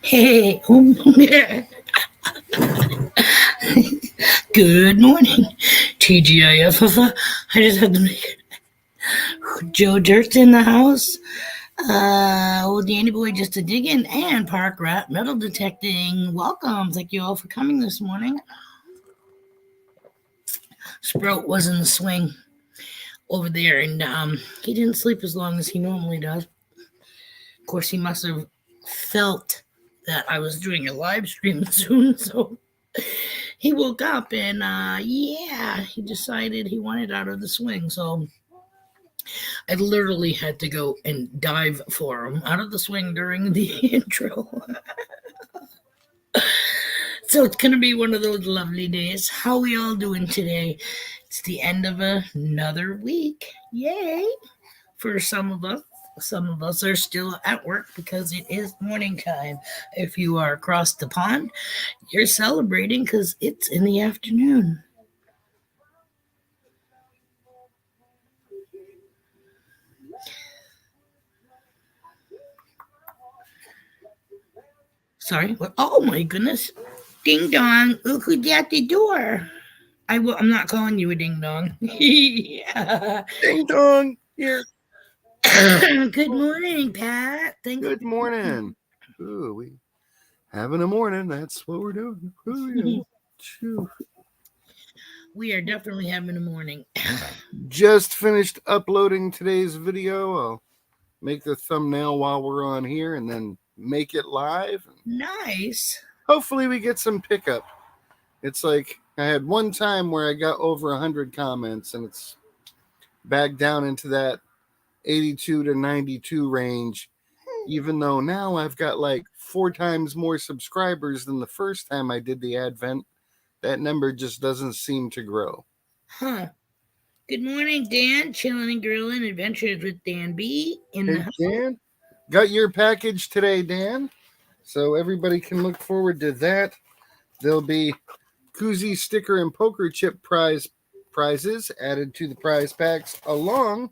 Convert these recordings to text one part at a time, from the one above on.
Hey, good morning, TGIF. I just had to make Joe Dirt's in the house. Old Danny Boy just a digging and Park Rat metal detecting. Welcome. Thank you all for coming this morning. Sprout was in the swing over there, and he didn't sleep as long as he normally does. Of course, he must have felt that I was doing a live stream soon, so he woke up and he decided he wanted out of the swing. So I literally had to go and dive for him out of the swing during the intro. So it's going to be one of those lovely days. How we all doing today? It's the end of another week. Yay! For some of us. Some of us are still at work because it is morning time. If you are across the pond, you're celebrating because it's in the afternoon. Sorry. What? Oh my goodness! Ding dong! Look who's at the door. I'm not calling you a ding dong. Yeah. Ding dong here. Good morning, Pat. Good morning. Ooh, we having a morning. That's what we're doing. Ooh, yeah. We are definitely having a morning. Just finished uploading today's video. I'll make the thumbnail while we're on here and then make it live. Nice. Hopefully we get some pickup. It's like I had one time where I got over 100 comments and it's back down into that 82 to 92 range, even though now I've got like 4 times more subscribers than the first time I did the advent. That number just doesn't seem to grow. Huh. Good morning, Dan. Chilling and grilling adventures with Dan B. in the house. Dan, got your package today, Dan. So everybody can look forward to that. There'll be koozie, sticker, and poker chip prizes added to the prize packs, along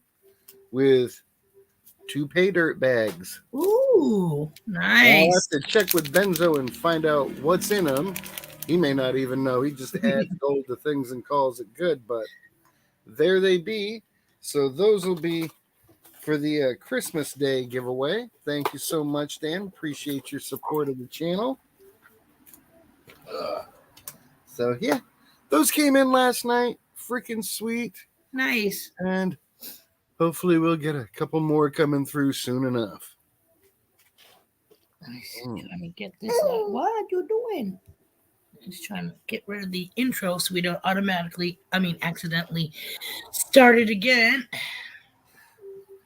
with 2 pay dirt bags. Ooh, nice. I'll have to check with Benzo and find out what's in them. He may not even know. He just adds gold to things and calls it good, but there they be. So those will be for the Christmas Day giveaway. Thank you so much, Dan. Appreciate your support of the channel. So, yeah, those came in last night. Freaking sweet. Nice. And hopefully we'll get a couple more coming through soon enough. Nice. Let me get this out. What are you doing? Just trying to get rid of the intro so we don't accidentally start it again.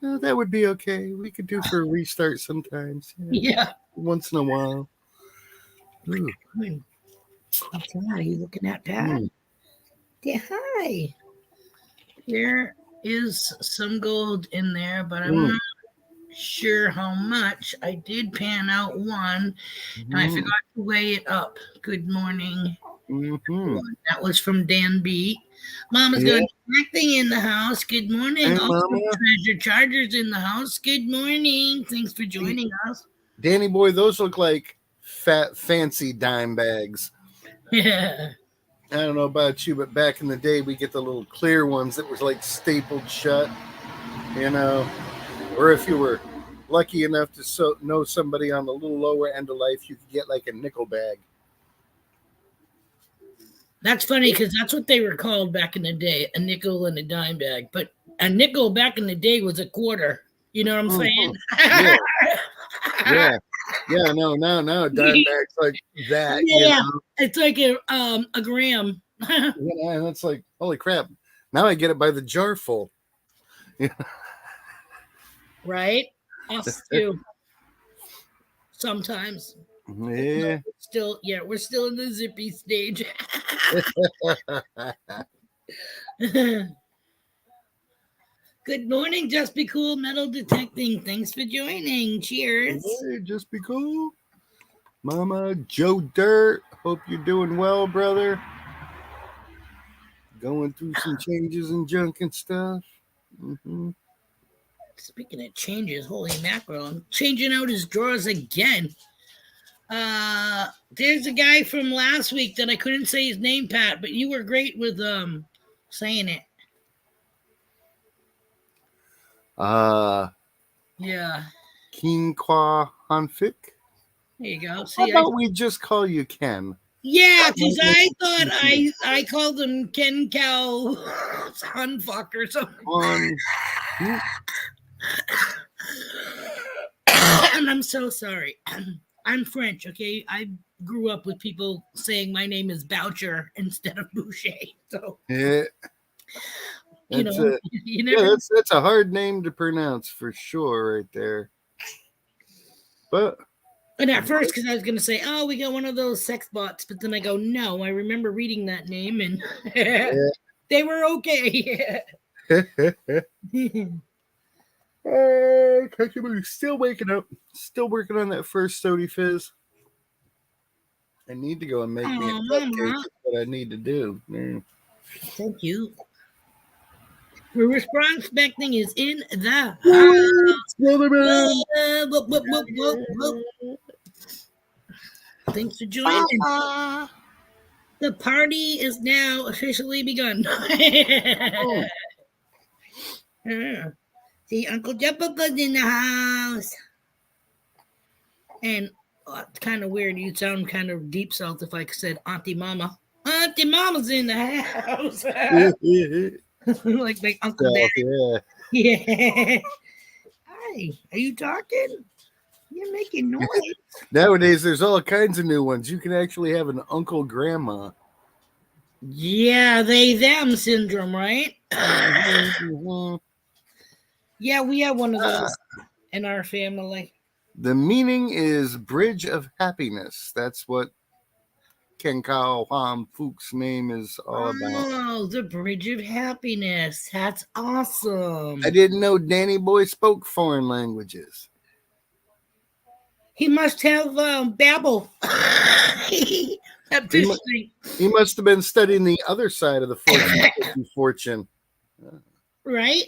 That would be okay. We could do for a restart sometimes. Yeah. Once in a while. Ooh. What's that? Are you looking at Pat? Yeah, hi. There is some gold in there, but I'm not sure how much. I did pan out one, and I forgot to weigh it up. Good morning. That was from Dan B. Mama's got acting in the house. Good morning. Hey, also, Mama. Treasure Chargers in the house. Good morning. Thanks for joining us. Danny boy, those look like fat, fancy dime bags. Yeah. I don't know about you, but back in the day, we get the little clear ones that was like stapled shut. you know, or if you were lucky enough to know somebody on the little lower end of life, you could get like a nickel bag. That's funny because that's what they were called back in the day, a nickel and a dime bag. But a nickel back in the day was a quarter. You know what I'm saying? Mhm. Yeah, yeah, yeah. No, dime bags like that. Yeah, it's like a gram. And it's like, holy crap! Now I get it by the jar full. Right? Us too. Sometimes. No, Yeah. we're still in the zippy stage. Good morning, Just Be Cool Metal Detecting. Thanks for joining. Cheers. Hey, just be cool. Mama Joe Dirt. Hope you're doing well, brother. Going through some changes and junk and stuff. Hmm. Speaking of changes, holy mackerel, I'm changing out his drawers again. There's a guy from last week that I couldn't say his name, Pat, but you were great with saying it. Uh, Yeah. King Kwa Hanfik. There you go. How See, about we just call you Ken? yeah, because Might make I it thought easier. I called him Ken Cow Sunfuck or something. On. And I'm so sorry. I'm French, okay? I grew up with people saying my name is Boucher instead of Boucher. So, Yeah, you that's know, a you yeah, never. that's a hard name to pronounce for sure, right there. But And at first, because I was going to say, oh, we got one of those sex bots. But then I go, no, I remember reading that name and they were okay. Still waking up. Still working on that first sody fizz. I need to go and make me a Oh, cupcake. Mama. That's what I need to do. Yeah. Thank you. The response expecting is in the What, brother man? whoop, whoop, whoop, whoop, whoop. Thanks for joining. The party is now officially begun. Oh, Yeah. See, Uncle Jessica's in the house. And it's kind of weird. You'd sound kind of deep south if I said Auntie Mama. Auntie Mama's in the house. Like my Uncle Daddy. yeah. Yeah. Hi, are you talking? You're making noise. Nowadays, there's all kinds of new ones. You can actually have an uncle grandma. Yeah, they them syndrome, right? Mhm. Yeah, we have one of those in our family. The meaning is bridge of happiness. That's what Ken Kao Ham Fook's name is all about. Oh, the Bridge of Happiness. That's awesome. I didn't know Danny Boy spoke foreign languages. He must have Babel. That He, fish mu- thing. he must have been studying the other side of the fortune. Right?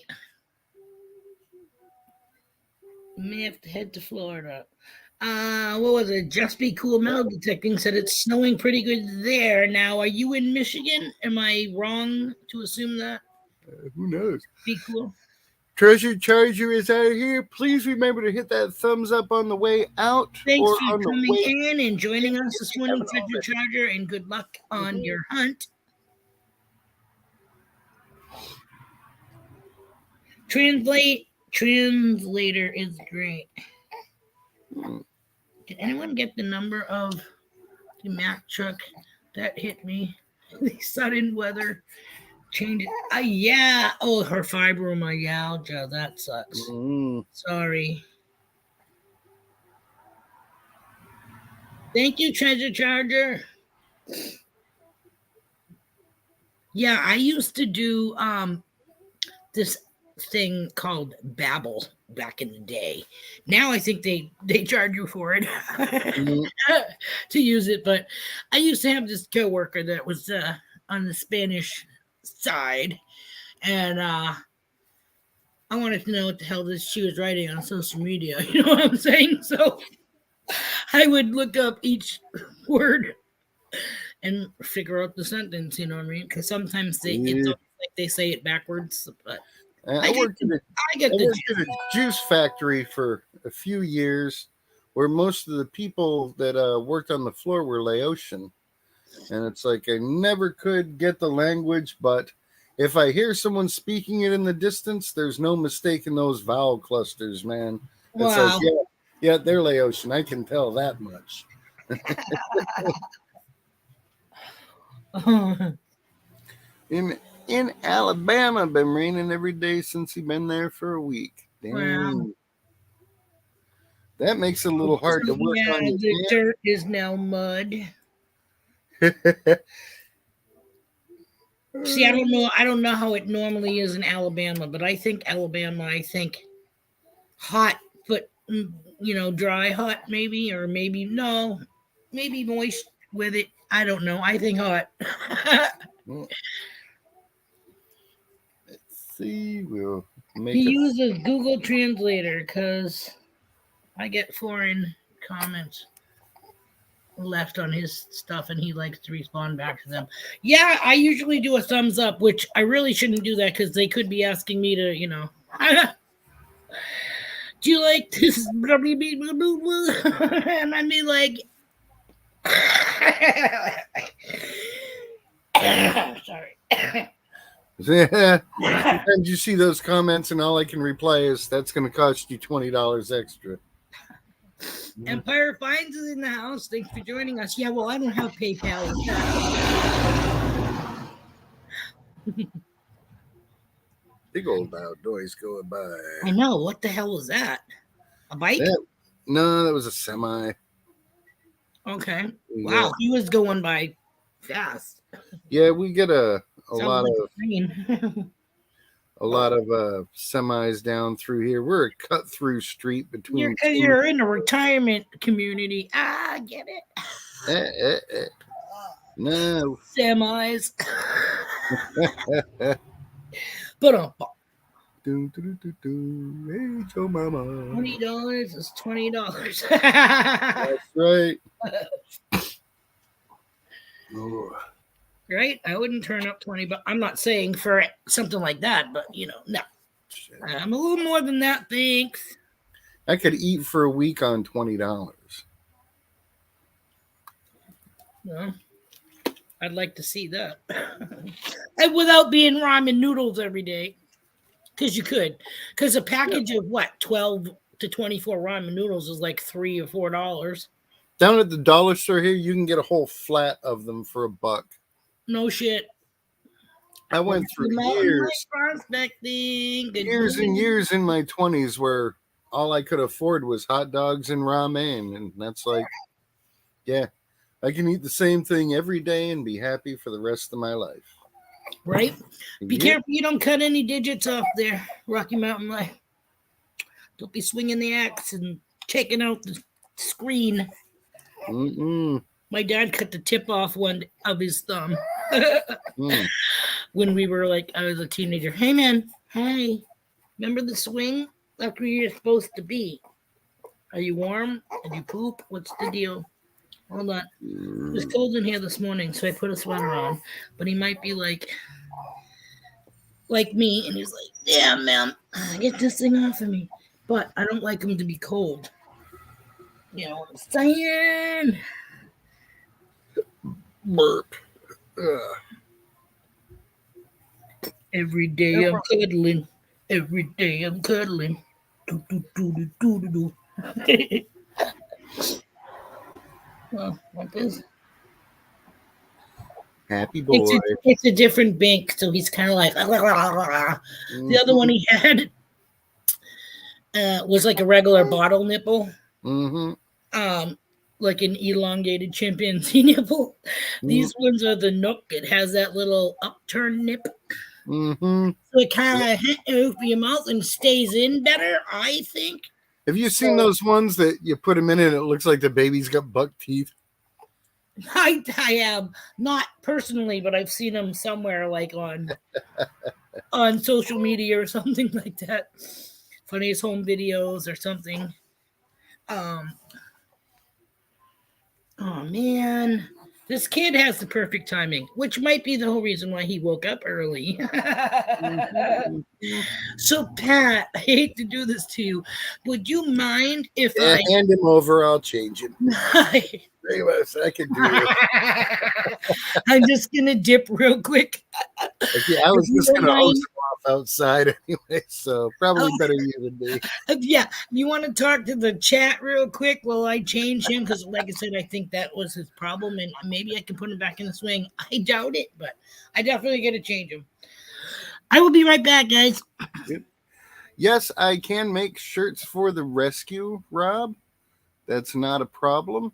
You may have to head to Florida. What was it? Just Be Cool Metal Detecting said it's snowing pretty good there. Now, are you in Michigan? Am I wrong to assume that? Who knows? Be cool. Treasure Charger is out here. Please remember to hit that thumbs up on the way out Thanks or for on the coming way. in and joining us this morning, Haven't Treasure already. Charger, and good luck on your hunt. Translator is great. Did anyone get the number of the Mack truck that hit me? The sudden weather change. Yeah. Oh, her fibromyalgia. That sucks. Mm. Sorry. Thank you, Treasure Charger. Yeah, I used to do this thing called Babbel back in the day. Now I think they charge you for it to use it, but I used to have this coworker that was on the Spanish side, and I wanted to know what the hell this she was writing on social media. You know what I'm saying? So I would look up each word and figure out the sentence. You know what I mean? Because sometimes it's Yeah. almost like they say it backwards, but I worked I get I the worked at a juice factory for a few years, where most of the people that worked on the floor were Laotian, and it's like I never could get the language, but if I hear someone speaking it in the distance, there's no mistaking those vowel clusters, man. It's like, wow. yeah, they're Laotian. I can tell that much. In Alabama, been raining every day since he been there for a week. Wow. Dang. That makes it a little hard to work Yeah, on your the dirt is now mud. hand. See, I don't know. I don't know how it normally is in Alabama, but I think Alabama. I think hot, but dry hot maybe, or maybe no, maybe moist with it. I don't know. I think hot. Let's see. We'll make He a. uses Google Translator because I get foreign comments left on his stuff and he likes to respond back to them. Yeah, I usually do a thumbs up, which I really shouldn't do that because they could be asking me to, do you like this? And I'd be like, sorry. Sometimes you see those comments, and all I can reply is, "That's going to cost you $20 extra." Empire Finds is in the house. Thanks for joining us. Yeah, well, I don't have PayPal. Big old loud noise going by. I know. What the hell was that? A bike? No, that was a semi. Okay. Yeah. Wow, he was going by fast. Yeah, we get a lot like of semis down through here. We're a cut through street between. Because you're in a retirement community. I get it. No. Semis. But Hey, Joe Mama. $20 is $20. That's right. Oh. Right? I wouldn't turn up 20, but I'm not saying for something like that, but no. Shit. I'm a little more than that, thanks. I could eat for a week on $20. Well, I'd like to see that. And without being ramen noodles every day. Because you could. Because a package of 12 to 24 ramen noodles is like $3 or $4. Down at the dollar store here, you can get a whole flat of them for $1. No shit. I went through years and years in my 20s where all I could afford was hot dogs and ramen. And that's like, yeah, I can eat the same thing every day and be happy for the rest of my life. Right? Be careful you don't cut any digits off there, Rocky Mountain Life. Don't be swinging the axe and taking out the screen. My dad cut the tip off one of his thumb. When we were I was a teenager. Hey, man. Hey, remember the swing? That's where you're supposed to be. Are you warm? Did you poop? What's the deal? Hold on. It was cold in here this morning, so I put a sweater on. But he might be like me, and he's like, yeah, man, get this thing off of me. But I don't like him to be cold. You know what I'm saying? Burp. Every day I'm cuddling. Every day I'm cuddling. Do, do, do, do, do, do, do. Well, like this. Happy boy. It's a different Bink, so he's kind of like. The other one he had was like a regular bottle nipple. Like an elongated chimpanzee nipple. These ones are the Nook. It has that little upturned nip. So it kind of opens your mouth and stays in better, I think. Have you seen those ones that you put them in and it looks like the baby's got buck teeth? I have not personally, but I've seen them somewhere like on social media or something like that. Funniest home videos or something. Oh man. This kid has the perfect timing, which might be the whole reason why he woke up early. Mhm, mhm. So, Pat, I hate to do this to you. Would you mind if Yeah, hand him over. I'll change him. I Hey, Wes, I can do this. I'm just gonna dip real quick. Okay, I If was you just don't gonna hose mind, him off outside anyway, so probably better you than me. yeah, you want to talk to the chat real quick while I change him? Because, like I said, I think that was his problem, and maybe I can put him back in the swing. I doubt it, but I definitely got to change him. I will be right back, guys. Yep. Yes, I can make shirts for the rescue, Rob. That's not a problem.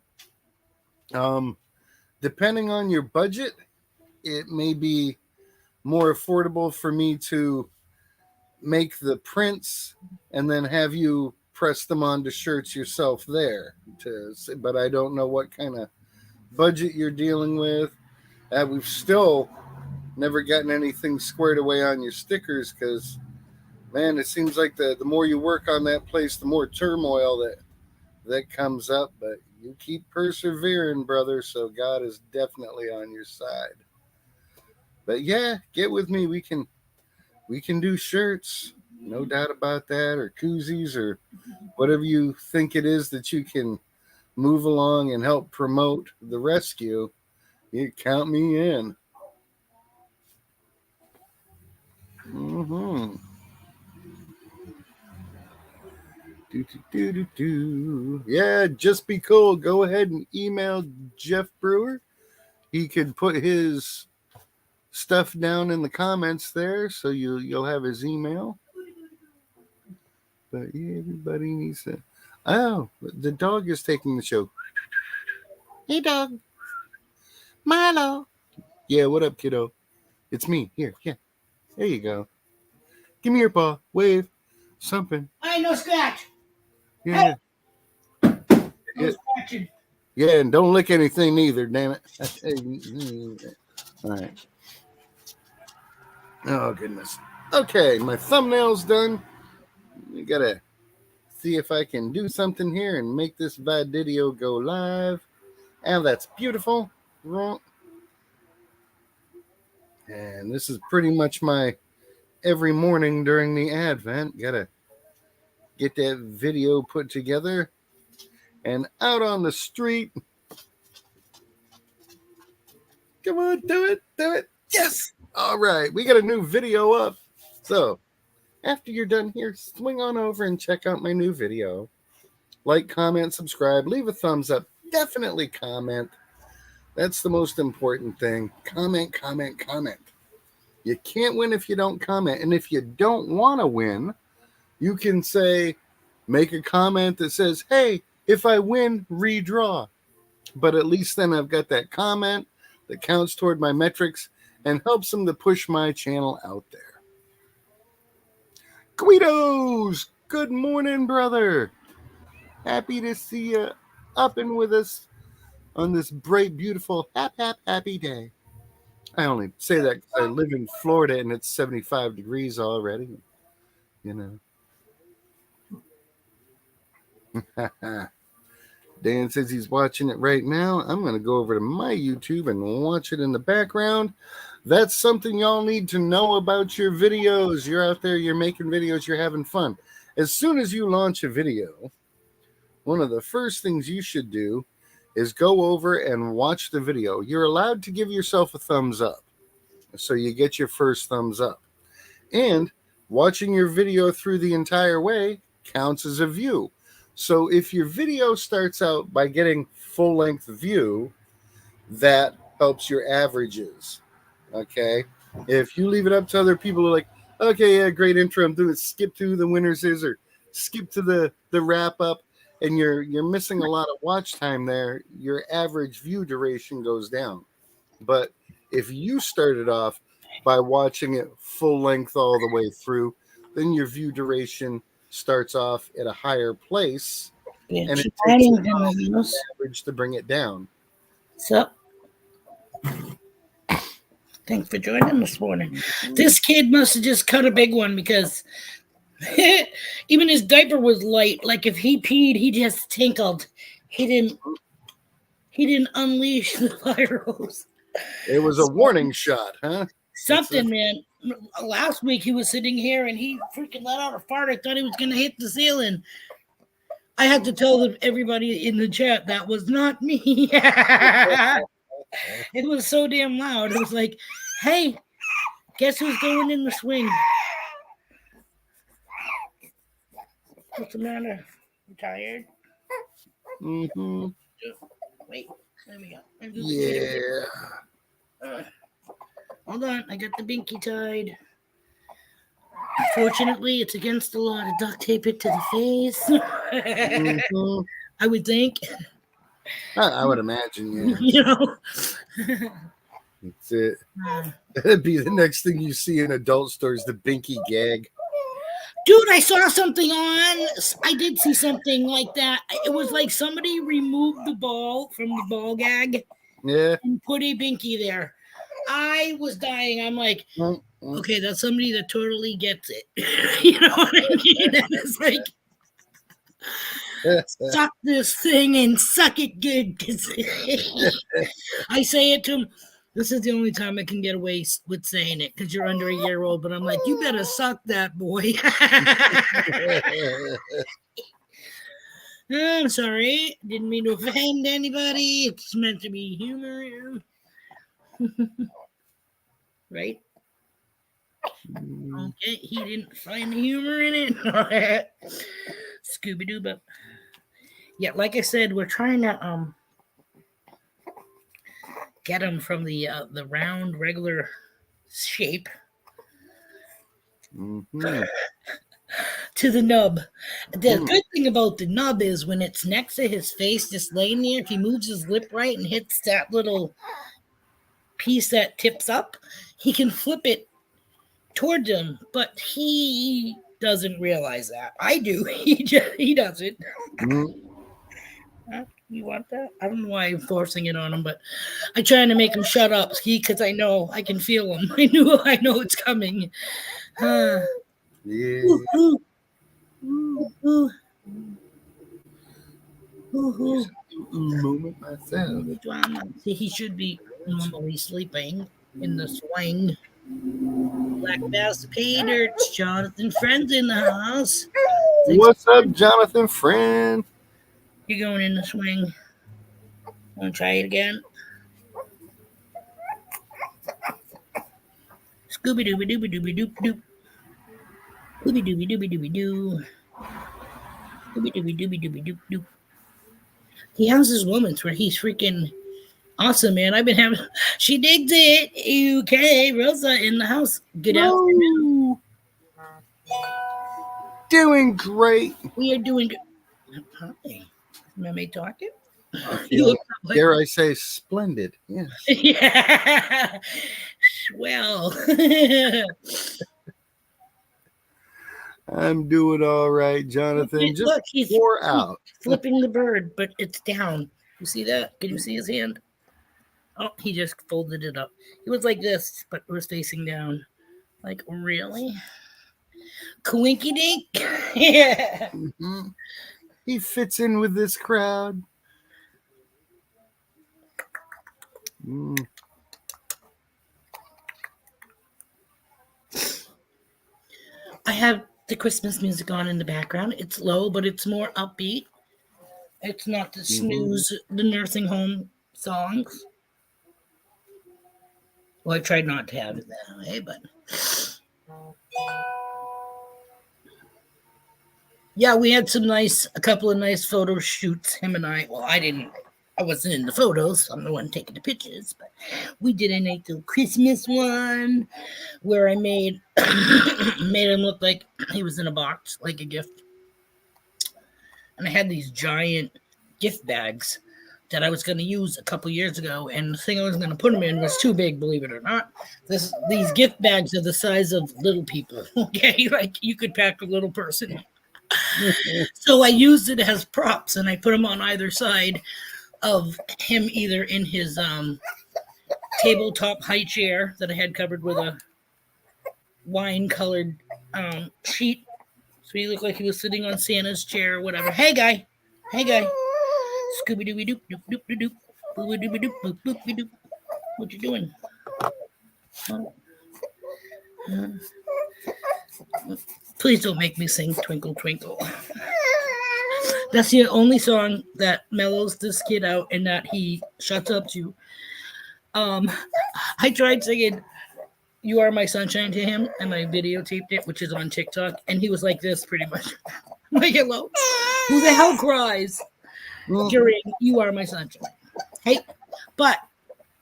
Um, Depending on your budget, it may be more affordable for me to make the prints and then have you press them onto shirts yourself there. But I don't know what kind of budget you're dealing with. We've still never gotten anything squared away on your stickers because, man, it seems like the more you work on that place, the more turmoil that comes up. But you keep persevering, brother. So God is definitely on your side. But yeah, get with me. We can do shirts, no doubt about that, or koozies, or whatever you think it is that you can move along and help promote the rescue. You count me in. Mm-hmm. Do. Yeah, just be cool. Go ahead and email Jeff Brewer. He could put his stuff down in the comments there, so you'll have his email. But yeah, everybody needs to. Oh, the dog is taking the show. Hey, dog, Milo. Yeah, what up, kiddo? It's me. Here, yeah. There you go. Give me your paw. Wave. Something. I no scratch. Yeah, Hey, yeah. no Yeah, scratching. yeah, and don't lick anything either, damn it. All right. Oh, goodness. Okay, my thumbnail's done. We gotta see if I can do something here and make this video go live. And that's beautiful. And this is pretty much my every morning during the Advent. Gotta get that video put together and out on the street. Come on, do it, do it. Yes. All right, we got a new video up. So after you're done here, swing on over and check out my new video. Like, comment, subscribe, leave a thumbs up. Definitely comment. That's the most important thing. Comment, comment, comment. You can't win if you don't comment. And if you don't want to win, you can say, make a comment that says, hey, if I win, redraw. But at least then I've got that comment that counts toward my metrics and helps them to push my channel out there. Guidos, good morning, brother. Happy to see you up and with us on this bright, beautiful, happy day. I only say that because I live in Florida and it's 75 degrees already. You know. Dan says he's watching it right now. I'm going to go over to my YouTube and watch it in the background. That's something y'all need to know about your videos. You're out there, you're making videos, you're having fun. As soon as you launch a video, one of the first things you should do is go over and watch the video. You're allowed to give yourself a thumbs up. So you get your first thumbs up. And watching your video through the entire way counts as a view. So if your video starts out by getting full-length view, that helps your averages. Okay? If you leave it up to other people who are like, okay, yeah, great intro, I'm doing it, skip to the winners is, or skip to the wrap-up, and you're missing a lot of watch time there, your average view duration goes down. But if you started off by watching it full length all the way through, then your view duration starts off at a higher place, and it takes an average to bring it down. So, thanks for joining this morning. This kid must have just cut a big one because even his diaper was light. Like if he peed, he just tinkled. He he didn't unleash the fire hose. It was a warning shot, huh? Something, man. Last week he was sitting here and he freaking let out a fart. I thought he was going to hit the ceiling. I had to tell everybody in the chat that was not me. It was so damn loud. It was like, hey, guess who's going in the swing? What's the matter? You tired? Mm-hmm. Wait, there we go. Yeah. Hold on, I got the binky tied. Unfortunately, it's against the law to duct tape it to the face. Mm-hmm. I would think. I would imagine, yeah. You know? That's it. That'd be the next thing you see in adult stores, the binky gag. Dude, I saw something I did see something like that. It was like somebody removed the ball from the ball gag. Yeah. And put a binky there. I was dying. I'm like, okay, that's somebody that totally gets it. You know what I mean? And it's like, suck this thing and suck it good. I say it to him. This is the only time I can get away with saying it because you're under a year old. But I'm like, you better suck that, boy. I'm sorry. Didn't mean to offend anybody. It's meant to be humor. Right? Okay, he didn't find the humor in it. Scooby-Doo, but yeah, like I said, we're trying to get them from the round regular shape to the nub. The good thing about the nub is when it's next to his face, just laying there, if he moves his lip right and hits that little piece that tips up, he can flip it towards him, but he doesn't realize that. I do. He doesn't. You want that? I don't know why I'm forcing it on him, but I'm trying to make him shut up because I know I can feel him. I know it's coming. Yeah. Moment myself. See, he should be normally sleeping in the swing. Black Bass Peter, it's Jonathan Friend in the house. What's up, Jonathan Friend? You're going in the swing. Want to try it again? Scooby Dooby Dooby Dooby Doop Doop. Scooby Dooby Dooby Dooby Doo. Scooby Dooby Dooby Dooby Doop Doop. He has his moments where he's freaking awesome, man. I've been having. She digs it. UK Rosa in the house. Good afternoon. Doing great. We are doing good. Hi. Am I talking? Dare I say splendid? Yes. Yeah. Well. I'm doing all right, Jonathan. Just look, he's out. Flipping the bird, but it's down. You see that? Can you see his hand? Oh, he just folded it up. He was like this, but it was facing down. Like, really? Coinky dink? Yeah. Mm-hmm. He fits in with this crowd. I have the Christmas music on in the background. It's low, but it's more upbeat. It's not the snooze, the nursing home songs. Well, I tried not to have it that way, but yeah, we had a couple of nice photo shoots, him and I. Well, I wasn't in the photos. I'm the one taking the pictures, but we did a nice little Christmas one where I made him look like he was in a box, like a gift. And I had these giant gift bags that I was going to use a couple years ago, and the thing I was going to put them in was too big, believe it or not. These gift bags are the size of little people, okay? Like you could pack a little person. So I used it as props, and I put them on either side of him, either in his tabletop high chair that I had covered with a wine-colored sheet. So he looked like he was sitting on Santa's chair or whatever. Hey, guy. Scooby-Dooby-Doop, doop, doop, doop, doop. What you doing? Huh? Huh? Please don't make me sing Twinkle Twinkle. That's the only song that mellows this kid out and that he shuts up to. Um, I tried singing "You Are My Sunshine" to him, and I videotaped it, which is on TikTok, and he was like this pretty much. Like, hello, who the hell cries during "You Are My Sunshine"? Hey, but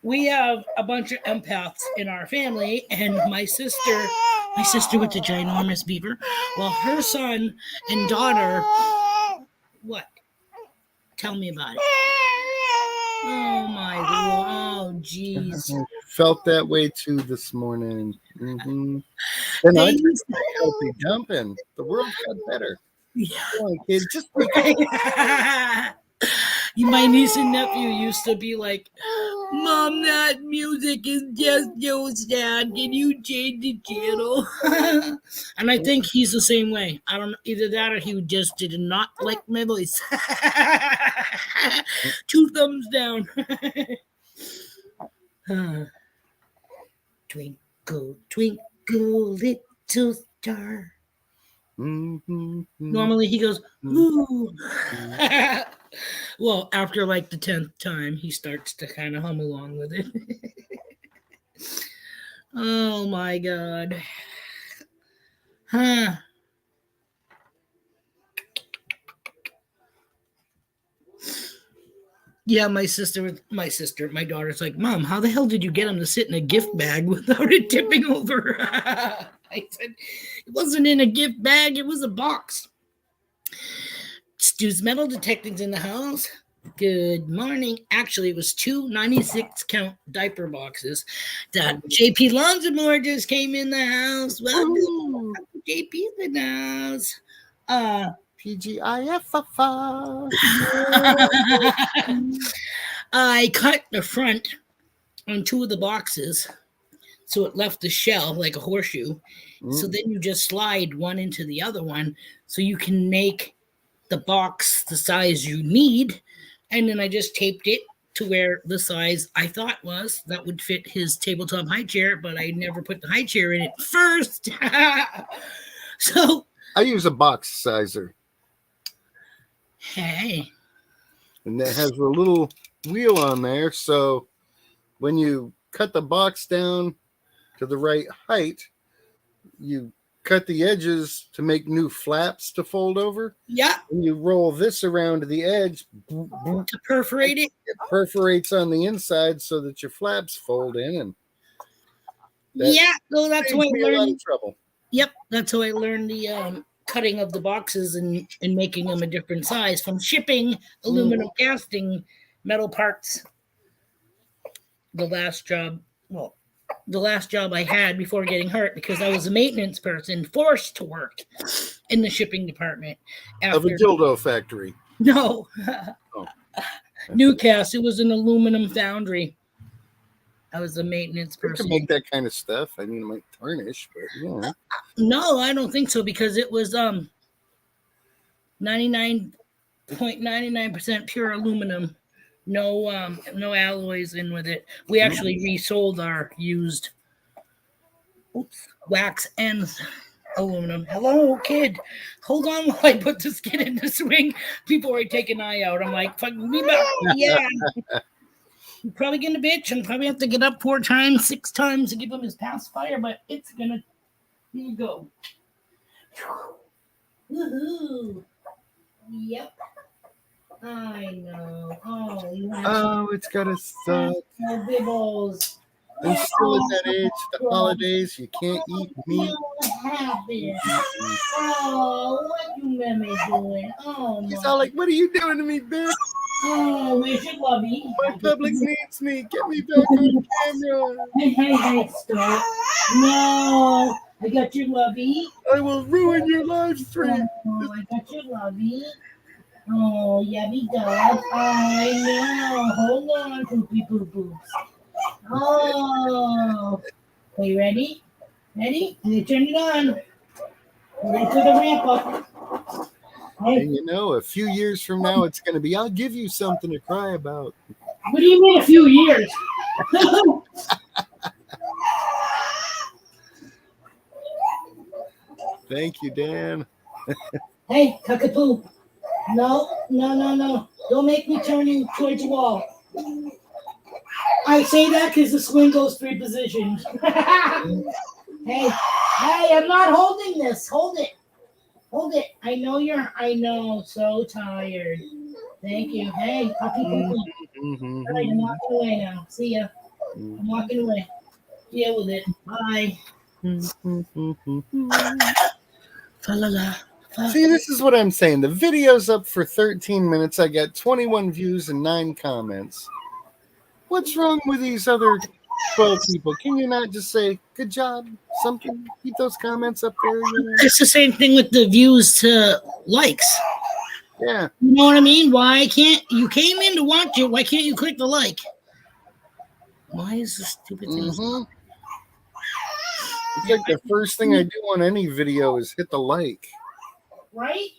we have a bunch of empaths in our family, and my sister with the ginormous beaver, well, her son and daughter, what? Tell me about it. Oh my god! Oh jeez. Felt that way too this morning. Mm-hmm. And I took my healthy dumping. The world got better. Yeah. Come on, kid, just My niece and nephew used to be like, "Mom, that music is just so sad. Can you change the channel?" And I think he's the same way. I don't know, either that or he just did not like my voice. 2 thumbs down. Twinkle, twinkle, little star. Mm-hmm. Normally he goes, ooh. Well, after like the 10th time, he starts to kind of hum along with it. Oh my god. Huh. Yeah, my daughter's like, Mom, how the hell did you get him to sit in a gift bag without it tipping over? I said, it wasn't in a gift bag, it was a box. Stu's metal detecting's in the house. Good morning. Actually, it was 2 96 count diaper boxes that JP Lonzamore just came in the house. Welcome, JP's in the house. PGIF. I cut the front on 2 of the boxes, so it left the shell like a horseshoe. So then you just slide one into the other one, so you can make the box the size you need. And then I just taped it to where the size I thought was that would fit his tabletop high chair, but I never put the high chair in it first. So I use a box sizer. Hey. And that has a little wheel on there, so when you cut the box down to the right height, you cut the edges to make new flaps to fold over. Yeah. And you roll this around the edge to perforate it. It perforates on the inside so that your flaps fold in, and so that's why I learned. A lot of trouble. Yep, that's how I learned the cutting of the boxes and making them a different size from shipping aluminum casting metal parts. The last job I had before getting hurt, because I was a maintenance person forced to work in the shipping department. Of a dildo factory. No. Newcastle. It was an aluminum foundry. I was a maintenance person. To make that kind of stuff. I mean, it might tarnish, but yeah. No, I don't think so, because it was 99.99% pure aluminum. No alloys in with it. We actually resold our used wax and aluminum. Hello, kid. Hold on while I put this kid in the swing before I take an eye out. I'm like, fuck me back. Yeah. I'm probably gonna bitch and probably have to get up 4 times, 6 times to give him his pacifier, but it's gonna. Here you go. Woohoo. Yep. I know. Oh, it's gotta suck. No bibbles. I'm still at that age, the holidays, you can't eat meat. Oh, what you Meme doing? Oh, he's all like, what are you doing to me, bitch? Oh, where's your lovey? My public needs me. Get me back on camera. Hey, stop. No, I got your lovey. I will ruin your live stream. Oh, I got your lovey. Oh, yummy dog. I know. Hold on, poopy poo poops. Oh. Are you ready? Ready? I'm going to turn it on. Ready for the ramp up. Hey. And a few years from now, it's going to be, I'll give you something to cry about. What do you mean a few years? Thank you, Dan. Hey, cockapoo. No. Don't make me turn you towards the wall. I say that because the swing goes 3 positions. Hey, I'm not holding this. Hold it. I know, so tired. Thank you. Hey, puppy poo. All right, I'm walking away now. See ya. I'm walking away. Deal with it. Bye. Fa-la-la. See, this is what I'm saying. The video's up for 13 minutes. I got 21 views and 9 comments. What's wrong with these other 12 people? Can you not just say, good job, something? Keep those comments up there. You know? It's the same thing with the views to likes. Yeah. You know what I mean? Why can't you came in to watch it? Why can't you click the like? Why is this stupid thing? It's like the first thing I do on any video is hit the like. Right?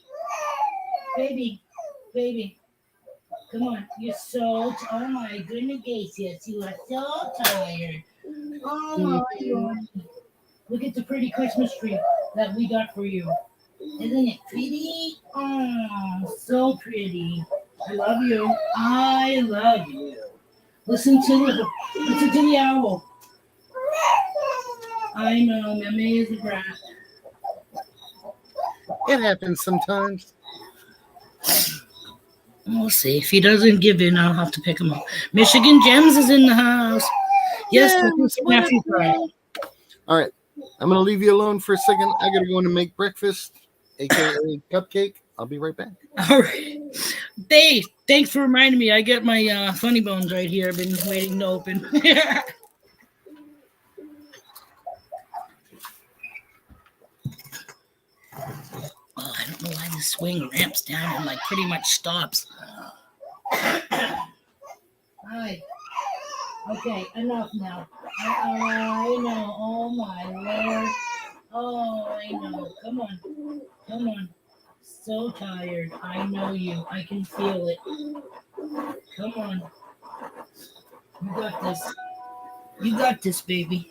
Baby. Come on. You're so oh my goodness gracious. You are so tired. Oh my God. Look at the pretty Christmas tree that we got for you. Isn't it pretty? Oh, so pretty. I love you. I love you. Listen to the owl. I know, Meme is a brat. It happens sometimes. We'll see. If he doesn't give in, I'll have to pick him up. Michigan Gems is in the house. Yes, Yeah, all right. I'm going to leave you alone for a second. I got to go in and make breakfast, a.k.a. cupcake. I'll be right back. All right. Dave, thanks for reminding me. I got my funny bones right here. I've been waiting to open. Oh, I don't know why the swing ramps down and like pretty much stops. Hi. Okay, enough now. I know. Oh my lord. Oh, I know. Come on. So tired. I know you. I can feel it. Come on. You got this, baby.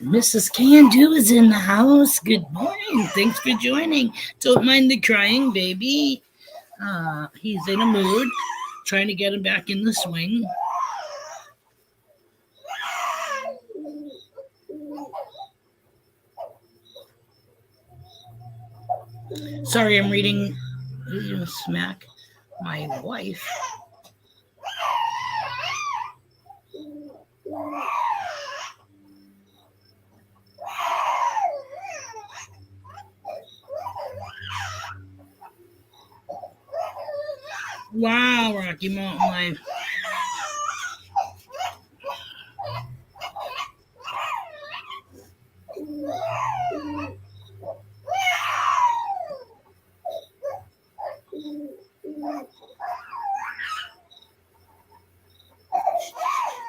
Mrs. Can Do is in the house. Good morning. Thanks for joining. Don't mind the crying, baby. He's in a mood. Trying to get him back in the swing. Sorry, I'm reading. Smack my wife. Wow, Rocky Mountain Life.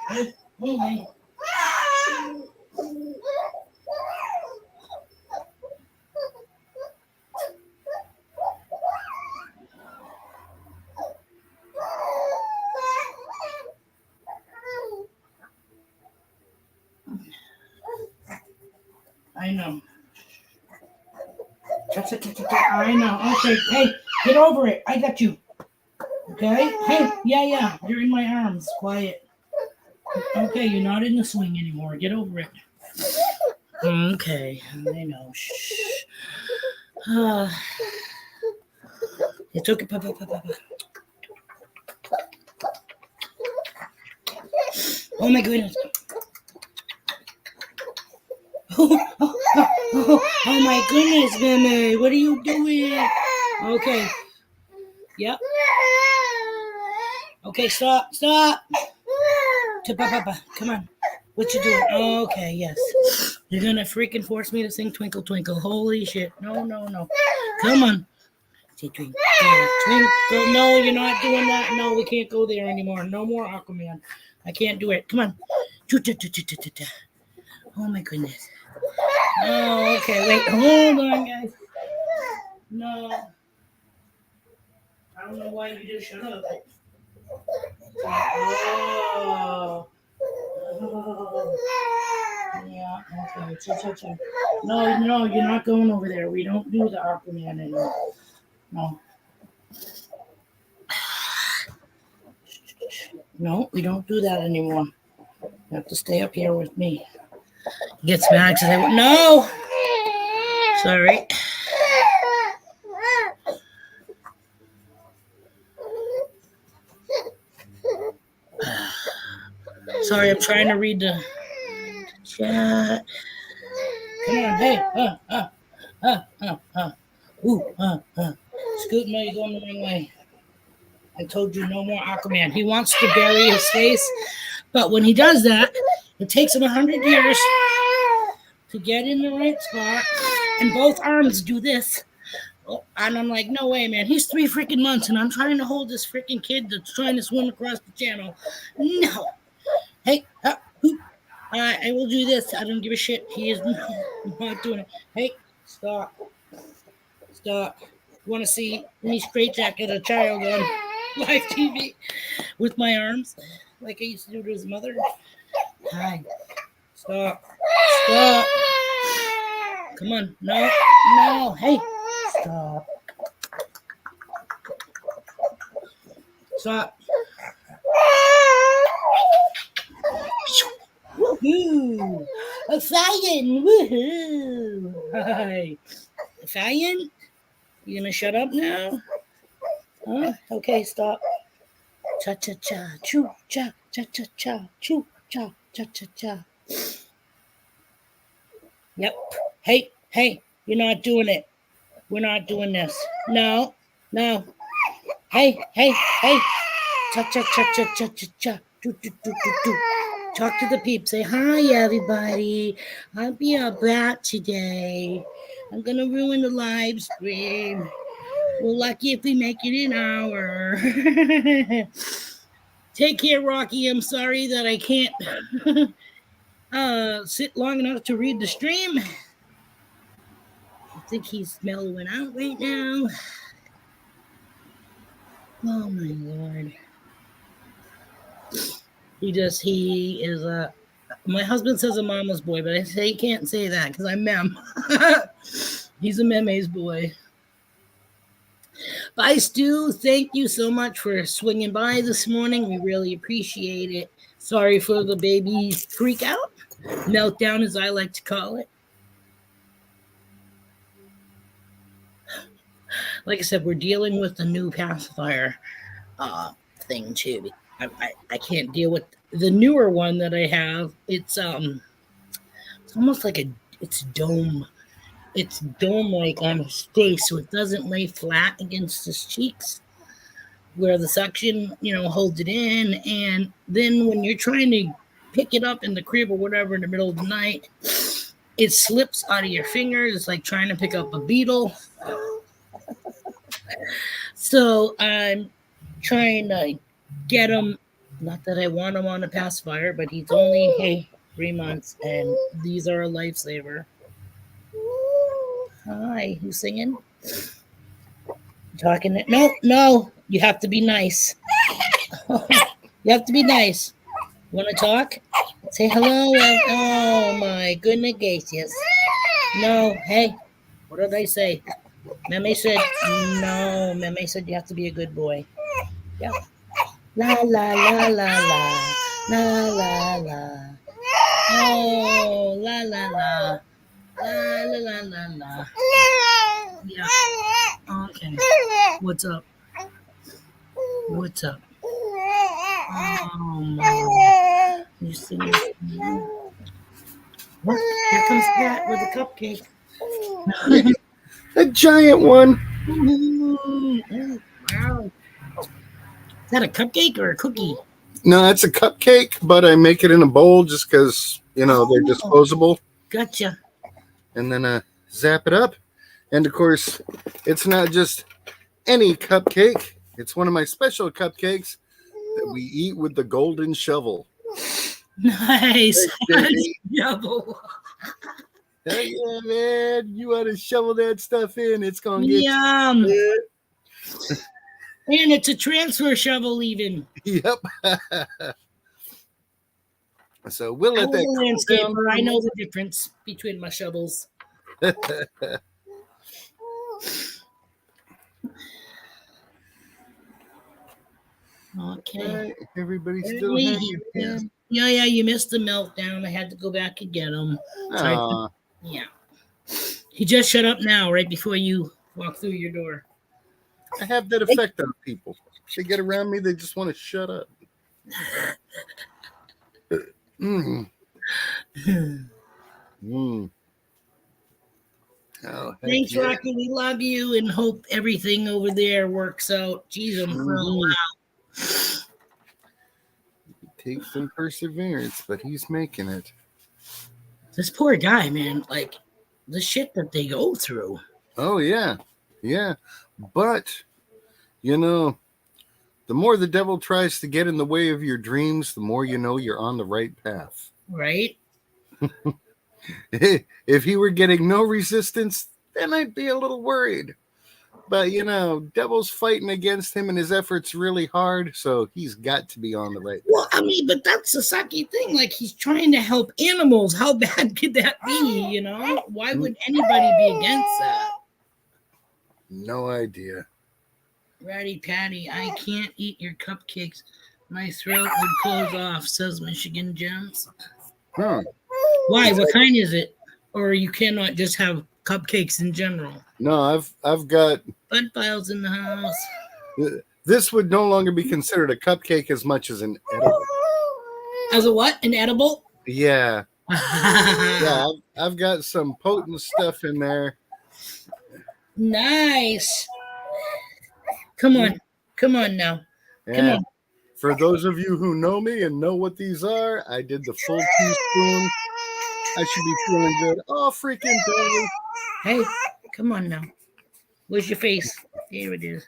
Hey. I know. I know. Okay, hey, get over it. I got you. Okay? Hey, yeah. You're in my arms. Quiet. Okay, you're not in the swing anymore. Get over it. Okay, I know. Shh. It's okay, Papa. Oh my goodness. Oh my goodness, Meme. What are you doing? Okay. Yep. Okay, stop. Papa, come on. What you doing? Okay, yes. You're gonna freaking force me to sing Twinkle Twinkle. Holy shit. No. Come on. Say Twinkle, Twinkle. No, you're not doing that. No, we can't go there anymore. No more Aquaman. I can't do it. Come on. Oh my goodness. Oh, okay. Wait. Hold on, guys. No. I don't know why you just shut up. Oh. Oh. Yeah, okay. Cha. No, you're not going over there. We don't do the Aquaman anymore. No. No, we don't do that anymore. You have to stay up here with me. He gets mad because I went, no! Sorry. Sorry, I'm trying to read the chat. Come on, hey, Ooh, Scoot, no, you're going the wrong way. I told you no more Aquaman. He wants to bury his face, but when he does that, it takes him 100 years to get in the right spot, and both arms do this. Oh, and I'm like, no way, man. He's 3 freaking months, and I'm trying to hold this freaking kid that's trying to swim across the channel. No. Hey, I will do this. I don't give a shit. He is not doing it. Hey, stop. You want to see me straitjacket a child on live TV with my arms like I used to do to his mother? Hi. Stop. Come on. No. Hey. Stop. Woohoo! A Italian! Woohoo! Hi. Italian? You gonna shut up now? Huh? Okay, stop. Cha-cha-cha. Choo-cha. Cha-cha-cha. Choo-cha. Cha-cha-cha. Yep. Hey, you're not doing it. We're not doing this. No. Hey. Cha-cha-cha-cha-cha-cha-cha. Do. Talk to the peeps. Say, hi, everybody. I'll be a brat today. I'm going to ruin the live stream. We're lucky if we make it an hour. Take care, Rocky. I'm sorry that I can't sit long enough to read the stream. I think he's mellowing out right now. Oh, my Lord. He is my husband says a mama's boy, but I say you can't say that because I'm mem. He's a meme's boy. Bye, Stu. Thank you so much for swinging by this morning. We really appreciate it. Sorry for the baby freak out, meltdown as I like to call it. Like I said, we're dealing with the new pacifier thing too. I can't deal with the newer one that I have. It's almost like it's dome. It's dome-like on his face, so it doesn't lay flat against his cheeks, where the suction, holds it in. And then when you're trying to pick it up in the crib or whatever in the middle of the night, it slips out of your fingers. It's like trying to pick up a beetle. So I'm trying to get him. Not that I want him on a pacifier, but he's only 3 months, and these are a lifesaver. Hi, who's singing? Talking it? No, you have to be nice. You have to be nice. Want to talk? Say hello. Oh my goodness gracious. No, hey, what did I say? Meme said no. Meme said you have to be a good boy. Yeah. La la la la la la la la. Oh, la la la. La la la la la. Yeah. Okay. What's up? Oh my. You see me? What? Here comes Pat with a cupcake. A giant one. Oh, wow. Is that a cupcake or a cookie? No, it's a cupcake, but I make it in a bowl just because, they're disposable. Gotcha. And then zap it up. And, of course, it's not just any cupcake. It's one of my special cupcakes that we eat with the golden shovel. Nice. Shovel. Hell yeah, man. You want to shovel that stuff in, it's going to get Yum. you. And it's a transfer shovel even. Yep. So we'll I let that was a cool down. landscaper. I know the difference between my shovels. Okay. Right, everybody's still Apparently hanging he in. is. Yeah, you missed the meltdown. I had to go back and get him. Aw, Yeah. He just shut up now, right before you walk through your door. I have that effect on people. They get around me, they just want to shut up. Mm. Mm. Oh, heck Thanks, yeah. Rocky. We love you and hope everything over there works out. Jeez, I'm for a while. It takes some perseverance, but he's making it. This poor guy, man, like the shit that they go through. Oh, yeah. Yeah. But, you know, the more the devil tries to get in the way of your dreams, the more you know you're on the right path. Right? If he were getting no resistance, then I'd be a little worried. But, you know, devil's fighting against him and his efforts really hard, so he's got to be on the right path. Well, I mean, but that's the sucky thing. Like, he's trying to help animals. How bad could that be, you know? Why would anybody be against that? No idea. Ratty Patty, I can't eat your cupcakes. My throat would close off, says Michigan Gems. Huh. Why? What kind is it? Or you cannot just have cupcakes in general? No, I've got... Bud Files in the house. This would no longer be considered a cupcake as much as an edible. As a what? An edible? Yeah. Yeah, I've got some potent stuff in there. Nice. Come on now. Yeah. Come on. For those of you who know me and know what these are, I did the full teaspoon. I should be feeling good. Oh, freaking day. Hey, come on now. Where's your face? Here it is.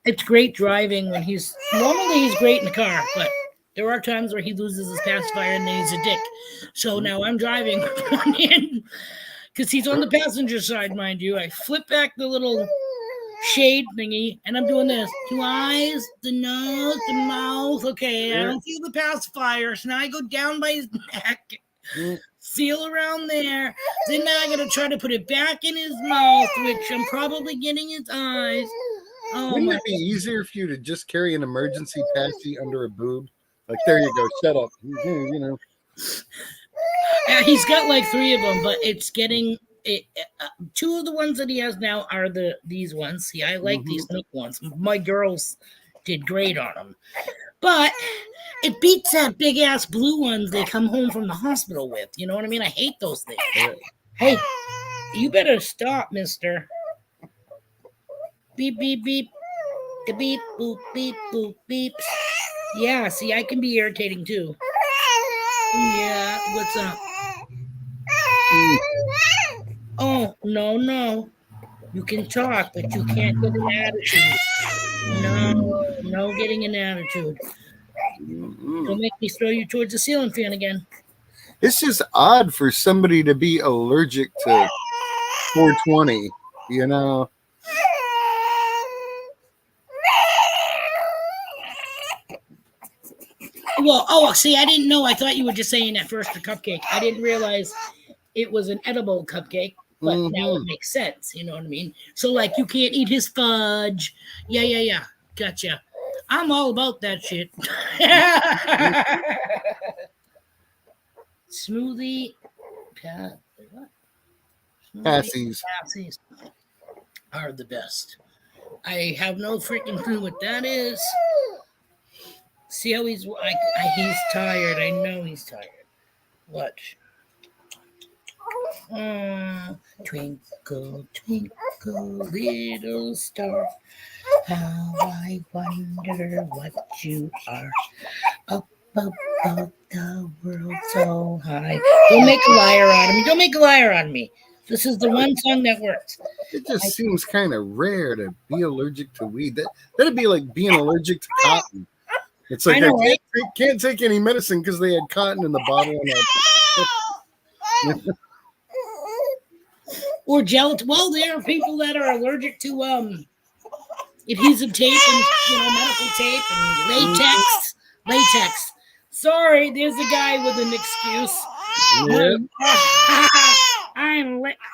It's great driving when normally he's great in the car, but there are times where he loses his pacifier and then he's a dick. So now I'm driving with one hand because he's on the passenger side, mind you. I flip back the little shade thingy and I'm doing this. 2 eyes, the nose, the mouth. Okay, I don't feel the pacifier. So now I go down by his neck. Feel around there. Then I gotta try to put it back in his mouth, which I'm probably getting his eyes. Oh, wouldn't it be easier for you to just carry an emergency passy under a boob? Like, there you go. Shut up. You know. He's got like 3 of them, but it's getting. 2 of the ones that he has now are these ones. See, I like these Nook ones. My girls did great on them, but it beats that big ass blue ones they come home from the hospital with. You know what I mean? I hate those things. Hey, you better stop, mister. Beep, beep, beep. The beep, boop, beep, boop, beeps. Yeah, see, I can be irritating too. Yeah, what's up? Oh, no. You can talk, but you can't get an attitude. No getting an attitude. Don't make me throw you towards the ceiling fan again. It's just odd for somebody to be allergic to 420, you know. Well, see, I didn't know. I thought you were just saying at first a cupcake. I didn't realize it was an edible cupcake, but now it makes sense. You know what I mean? So, like, you can't eat his fudge. Yeah. Gotcha. I'm all about that shit. Smoothie. Passies are the best. I have no freaking clue what that is. See how he's tired. I know he's tired. What? Twinkle, twinkle, little star, how I wonder what you are. Up above the world so high. Don't make a liar out of me. Don't make a liar out of me. This is the one song that works. It just seems kind of rare to be allergic to weed. That'd be like being allergic to cotton. It's like I can't take any medicine because they had cotton in the bottle. Or gelatin. Well, there are people that are allergic to adhesive tape and medical tape and latex. Sorry, there's a guy with an excuse. Yep.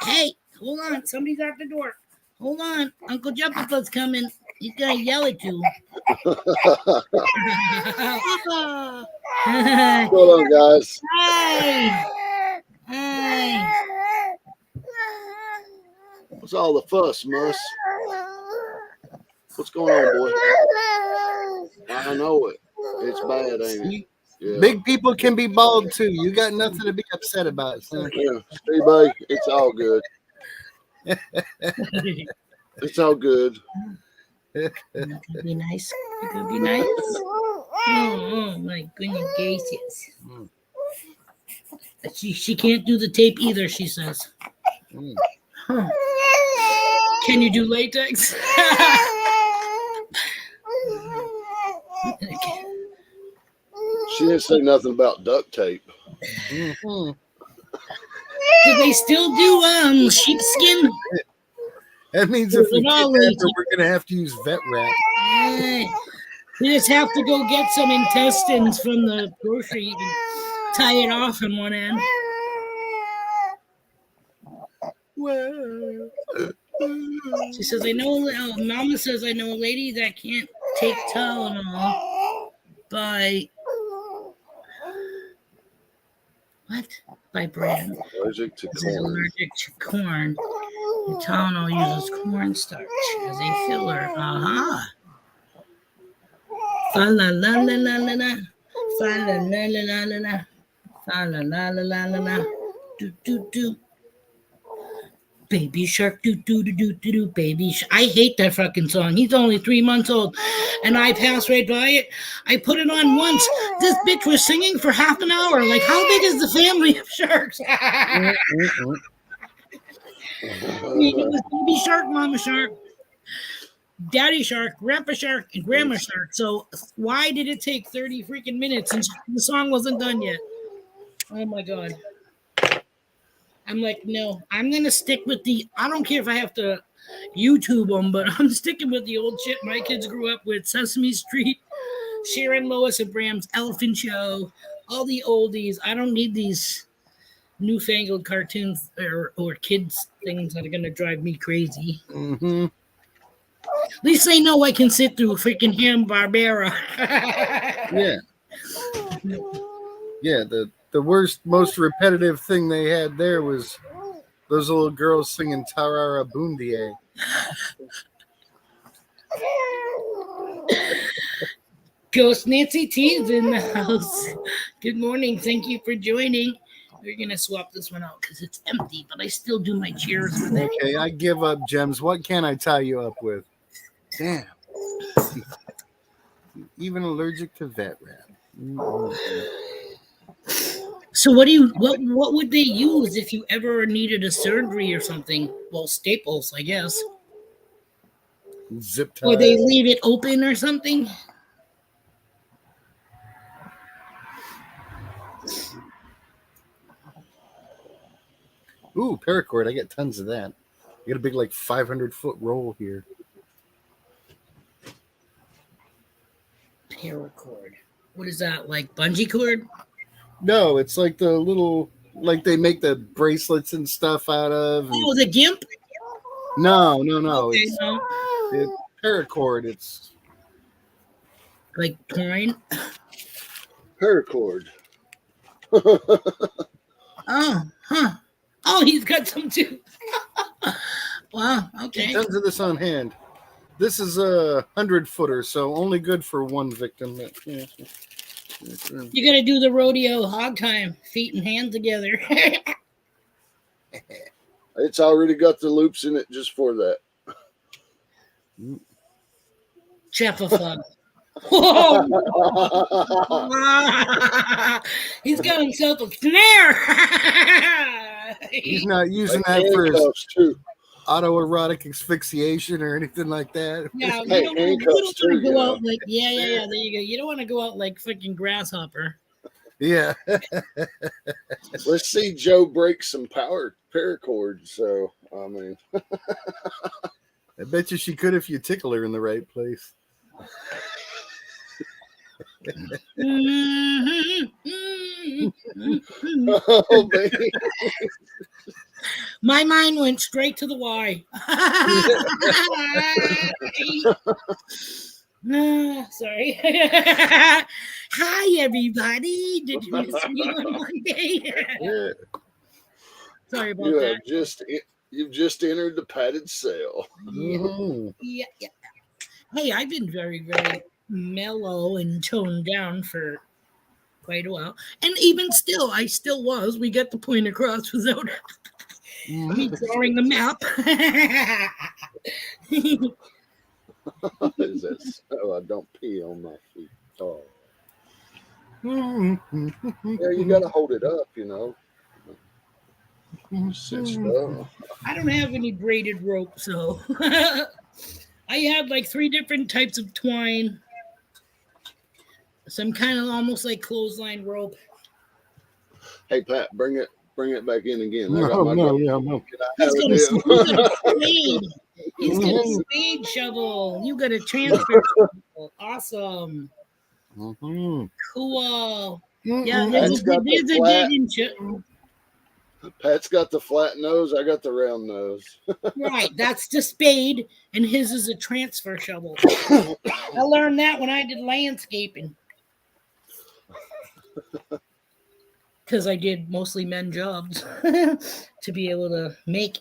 Hey, hold on, somebody's at the door. Hold on, Uncle Jumperfoot's coming. He's gonna yell at you. What's going on, guys? Hi. What's all the fuss, Mus? What's going on, boy? I know it. It's bad, ain't it? Yeah. Big people can be bald too. You got nothing to be upset about, son. Yeah, Steve, A, it's all good. It's all good. It could be nice. It could be nice. Oh my goodness gracious. She can't do the tape either, she says. Huh. Can you do latex? She didn't say nothing about duct tape. Mm-hmm. Do they still do sheepskin? That means if we get that, we're gonna have to use vet wrap. You just have to go get some intestines from the grocery and tie it off in one end. She says, Mama says, I know a lady that can't take Tylenol by brand. Allergic to Is corn. allergic to corn. The Tylenol uses cornstarch as a filler. Fa la la la la la la. Fa la la la la la la. Fa la la la la la la. Do do do. Baby shark, do do do do do do. Baby shark. I hate that fucking song. He's only 3 months old, and I passed right by it. I put it on once. This bitch was singing for half an hour. Like, how big is the family of sharks? It was baby shark, mama shark, daddy shark, grandpa shark, and grandma shark. So why did it take 30 freaking minutes and the song wasn't done yet? Oh my god. I'm like, no, I'm going to stick with I don't care if I have to YouTube them, but I'm sticking with the old shit my kids grew up with. Sesame Street, Sharon, Lois, and Bram's Elephant Show, all the oldies. I don't need these newfangled cartoons or kids things that are going to drive me crazy. Mm-hmm. At least they know I can sit through freaking Hanna-Barbera. Yeah, the worst, most repetitive thing they had there was those little girls singing Tarara Boondie. Ghost Nancy T's in the house. Good morning. Thank you for joining. We're going to swap this one out because it's empty, but I still do my cheers with it. Okay, I give up, Gems. What can I tie you up with? Damn. Even allergic to vet wrap. Mm-hmm. So what would they use if you ever needed a surgery or something? Well, staples, I guess. Zip tie. Or they leave it open or something? Ooh, paracord. I get tons of that. I got a big, 500-foot roll here. Paracord. What is that, like bungee cord? No, it's like the little, they make the bracelets and stuff out of. Oh, the GIMP? No. Okay, It's paracord. It's like twine. Paracord. Oh, he's got some too. Wow. Okay. Tons of this on hand. This is a 100-footer, so only good for one victim. Yeah. You gotta do the rodeo hog time, feet and hands together. It's already got the loops in it just for that. Chefafun. Whoa! He's got himself a snare. He's not using that for his autoerotic asphyxiation or anything like that. No, you don't want to go out like there you go. You don't want to go out like freaking grasshopper. Yeah. Let's see Joe break some paracord. So I mean, I bet you she could if you tickle her in the right place. oh man, My mind went straight to the Y. Sorry. Hi, everybody. Did you miss me on Monday? Yeah. Sorry about you that. have you've just entered the padded cell. Mhm. Yeah. Hey, I've been very, very mellow and toned down for quite a while. And even still, I still was. We got the point across without me drawing the map. Is that so? I don't pee on my feet. Oh, yeah, you got to hold it up, you know. Cinched up. I don't have any braided rope, so I have like 3 different types of twine. Some kind of almost like clothesline rope. Hey Pat, bring it back in again. I No, got my no, dog. yeah, no. He's got a Have spade. He's got a spade shovel. You got a transfer shovel. Awesome. Mhm. Cool. Yeah, Mhm. there's a digging Pat's got the flat nose. I got the round nose. Right, that's the spade, and his is a transfer shovel. I learned that when I did landscaping. Because I did mostly men jobs to be able to make,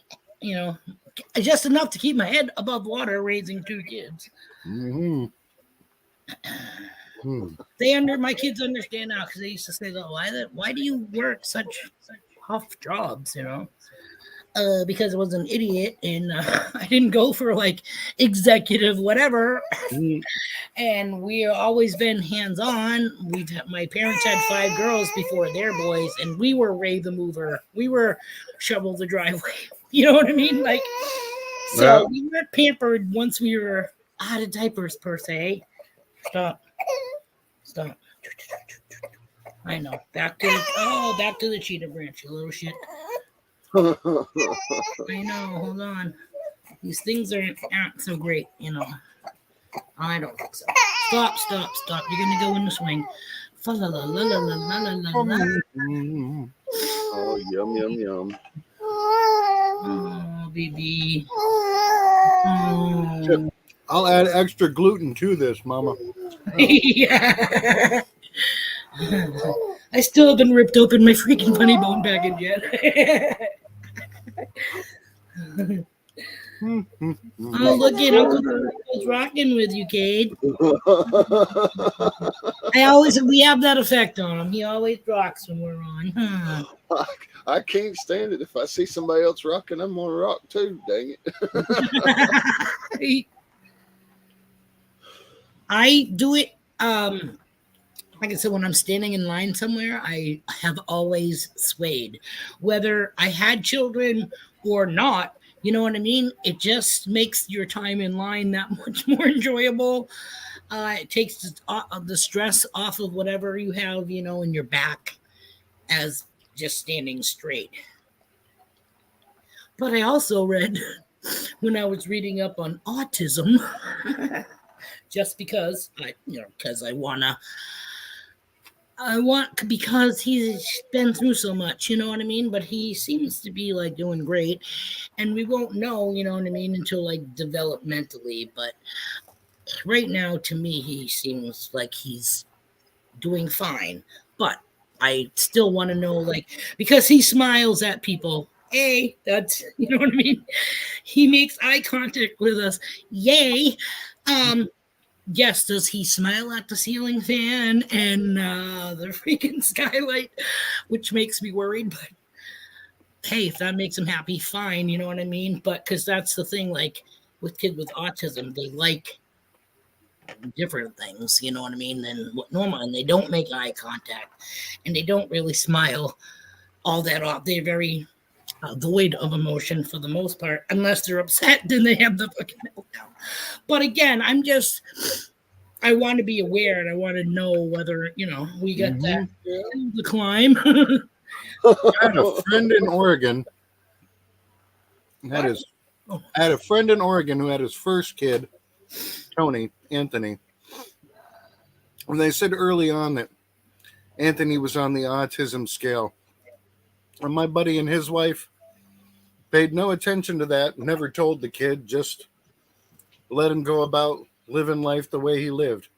just enough to keep my head above water raising 2 kids. Mhm. Mhm. My kids understand now because they used to say, "Oh, why do you work such tough jobs?" Because I was an idiot and I didn't go for like executive whatever. Mhm. And we've always been hands-on. My parents had 5 girls before their boys, and we were Ray the mover. We were shovel the driveway. You know what I mean? Like, so we weren't pampered once we were out of diapers per se. Stop. I know. Back to the cheetah branch, you little shit. I know. Hold on. These things aren't so great, I don't think so. Stop. You're gonna go in the swing. Fa la la la la la la la la. Mhm. Oh, yum. Oh, baby. Oh. I'll add extra gluten to this, Mama. Yeah. I still haven't ripped open my freaking funny bone package yet. Oh, look at Uncle Joe's rocking with you, Cade. We have that effect on him. He always rocks when we're on. Huh. I can't stand it. If I see somebody else rocking, I'm gonna rock too. Dang it! I do it. Like I said, when I'm standing in line somewhere, I have always swayed, whether I had children or not. You know what I mean? It just makes your time in line that much more enjoyable. It takes the stress off of whatever you have, in your back as just standing straight. But I also read when I was reading up on autism, just because because he's been through so much, you know what I mean? But he seems to be like doing great, and we won't know, you know what I mean, until like developmentally. But right now, to me, he seems like he's doing fine. But I still want to know, like, because he smiles at people. Hey, that's you know what I mean. He makes eye contact with us. Yay. Yes, does he smile at the ceiling fan and the freaking skylight, which makes me worried. But hey, if that makes him happy, fine. You know what I mean? But because that's the thing, like with kids with autism, they like different things, you know what I mean, than what normal, and they don't make eye contact, and they don't really smile all that off. They're very void of emotion for the most part, unless they're upset. Then they have the fucking meltdown. But again, I'm just I want to be aware and I want to know whether, we got that Yeah. to climb. I had a friend in Oregon. I had a friend in Oregon who had his first kid, Anthony. And they said early on that Anthony was on the autism scale. And my buddy and his wife paid no attention to that, never told the kid, just let him go about living life the way he lived.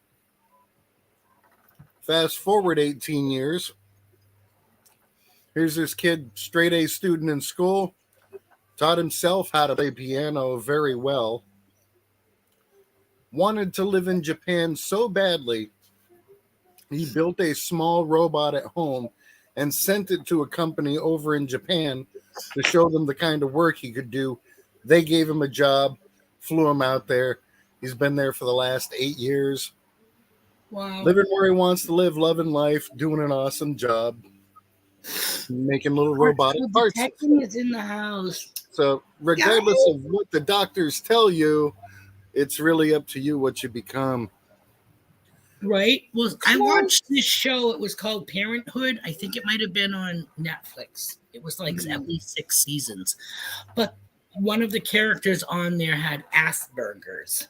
Fast forward 18 years. Here's this kid, straight A student in school, taught himself how to play piano very well, wanted to live in Japan so badly, he built a small robot at home and sent it to a company over in Japan to show them the kind of work he could do. They gave him a job, flew him out there. He's been there for the last 8 years. Wow. Living where he wants to live, loving life, doing an awesome job, making little robotic parts. Detective is in the house. So regardless of what the doctors tell you, it's really up to you what you become. Right. Well, I watched this show. It was called Parenthood. I think it might have been on Netflix. It was like at least 6 seasons. But one of the characters on there had Asperger's,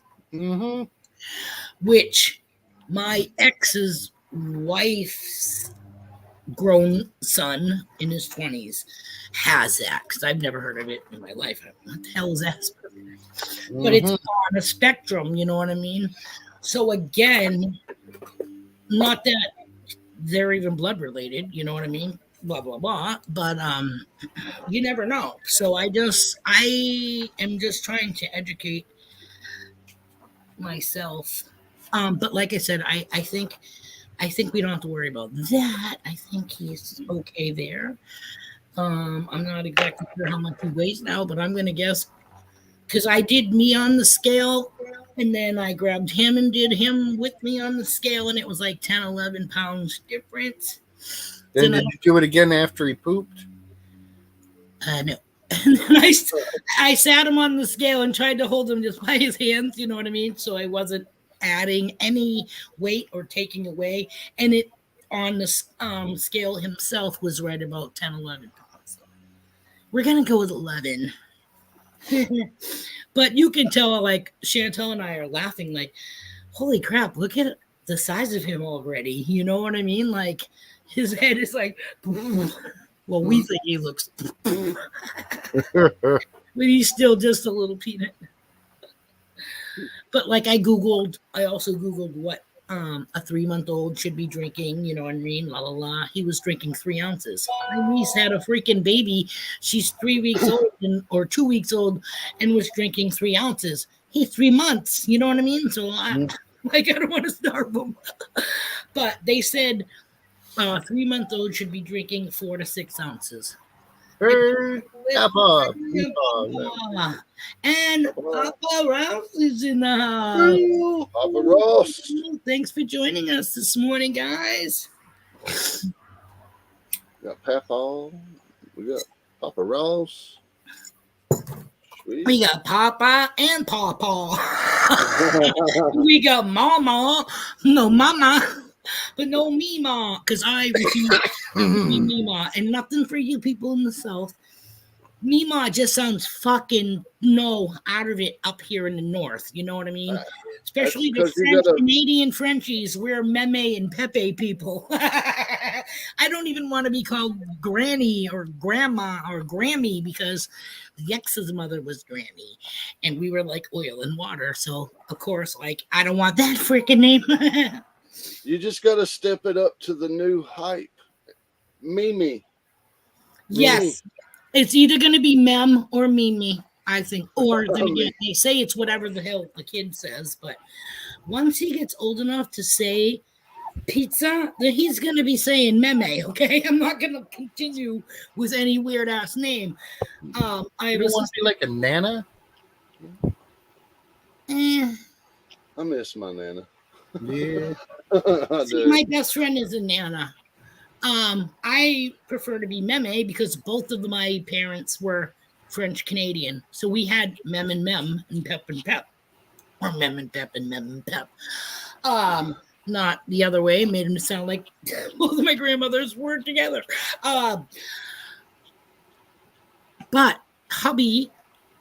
which my ex's wife's grown son in his 20s has that, because I've never heard of it in my life. What the hell is Asperger's? But it's on a spectrum, you know what I mean? So again, not that they're even blood related, you know what I mean? Blah blah blah. But you never know. So I am just trying to educate myself. But like I said, I think we don't have to worry about that. I think he's okay there. I'm not exactly sure how much he weighs now, but I'm gonna guess, because I did me on the scale, and then I grabbed him and did him with me on the scale, and it was like 10, 11 pounds difference. And did you do it again after he pooped? No. And then I sat him on the scale and tried to hold him just by his hands, you know what I mean? So I wasn't adding any weight or taking away. And it on the scale himself was right about 10, 11 pounds. We're going to go with 11. But you can tell, like, Chantel and I are laughing like, holy crap, look at the size of him already. You know what I mean? Like, his head is like, well, we think he looks, but he's still just a little peanut. But like I also Googled what a 3-month-old should be drinking, you know what I mean? La la la. He was drinking 3 ounces. My niece had a freaking baby. She's 3 weeks old or 2 weeks old and was drinking 3 ounces. He's 3 months, you know what I mean? So I don't want to starve him. But they said 3-month-old should be drinking 4 to 6 ounces. Hey, Papa. And Papa Ralph is in the house. Papa Ross. Thanks for joining us this morning, guys. We got Papa. We got Papa Ross. Sweet. We got Papa and Papa. We got Mama. No, Mama. But no Mima, because I refuse to be Mima. And nothing for you people in the South. Mima just sounds fucking out of it up here in the North. You know what I mean? Especially the Canadian Frenchies. We're Meme and Pepe people. I don't even want to be called Granny or Grandma or Grammy, because the ex's mother was Granny. And we were like oil and water. So, of course, like, I don't want that freaking name. You just got to step it up to the new hype. Mimi. Yes. It's either going to be Mem or Mimi, I think. Or they say it's whatever the hell the kid says. But once he gets old enough to say pizza, then he's going to be saying Meme, okay? I'm not going to continue with any weird-ass name. You don't want to be like a Nana? I miss my Nana. Yeah. See, my best friend is a Nana. I prefer to be Meme because both of my parents were French Canadian. So we had Mem and Pep and Pep. Or Mem and Pep and Mem and Pep. Not the other way. Made him sound like both of my grandmothers were together. But hubby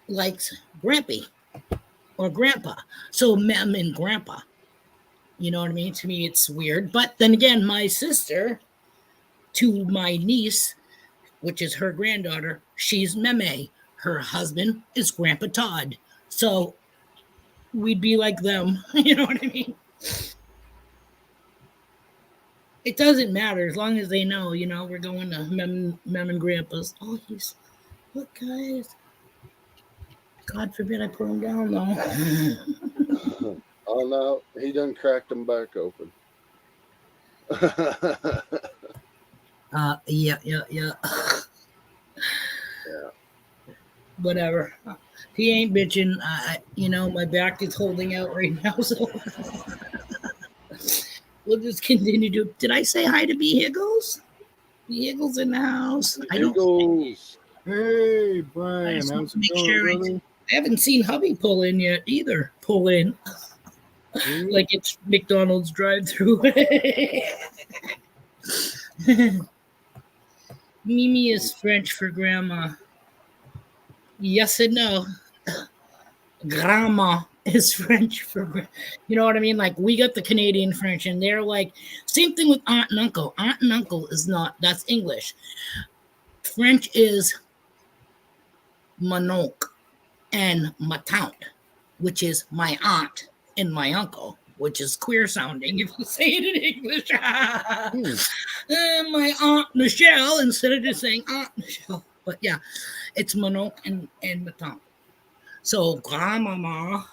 likes Grampy or Grandpa. So Mem and Grandpa. You know what I mean? To me, it's weird. But then again, my sister, to my niece, which is her granddaughter, she's Meme. Her husband is Grandpa Todd. So we'd be like them. You know what I mean? It doesn't matter as long as they know, we're going to Mem and Grandpa's. Oh, look, guys. God forbid I put him down, though. Oh, no. He done cracked them back open. Yeah. Yeah. Whatever. He ain't bitching. My back is holding out right now, so we'll just continue to. Did I say hi to B Higgles? B Higgles in the house. Higgles. Hey, I Brian, just want how's to it make going, sure brother? I haven't seen hubby pull in yet either. Pull in. Like it's McDonald's drive-through. Mimi is French for grandma. Yes and no. Grandma is French for, you know what I mean? Like we got the Canadian French, and they're like same thing with aunt and uncle. Aunt and uncle is not. That's English. French is mon oncle and ma tante, which is my aunt and my uncle, which is queer sounding if you say it in English. My aunt Michelle instead of just saying Aunt Michelle. But yeah, it's mon oncle and ma tante. So grandmama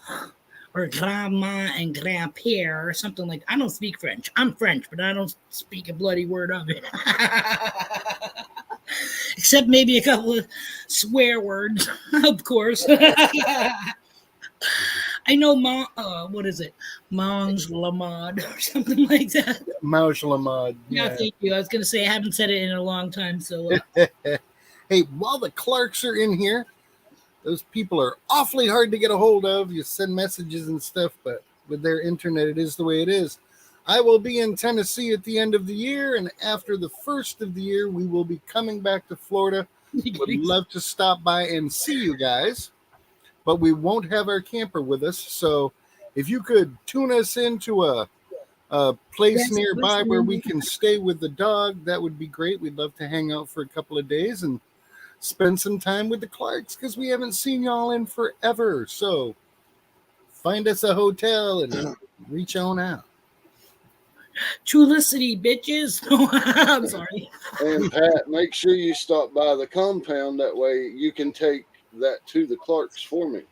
or grandma and grandpere or something like. I don't speak French. I'm French, but I don't speak a bloody word of it. Except maybe a couple of swear words, of course. I know what is it? Mange la mode or something like that. Maush Lamad. Yeah, thank you. I was going to say I haven't said it in a long time. So, Hey, while the Clarks are in here, those people are awfully hard to get a hold of. You send messages and stuff, but with their internet, it is the way it is. I will be in Tennessee at the end of the year, and after the first of the year, we will be coming back to Florida. Would love to stop by and see you guys, but we won't have our camper with us. So if you could tune us into a place nearby where we can stay with the dog, that would be great. We'd love to hang out for a couple of days and spend some time with the Clarks because we haven't seen y'all in forever. So find us a hotel and reach on out. Trulicity, bitches. I'm sorry. And Pat, make sure you stop by the compound. That way you can take that to the Clarks for me.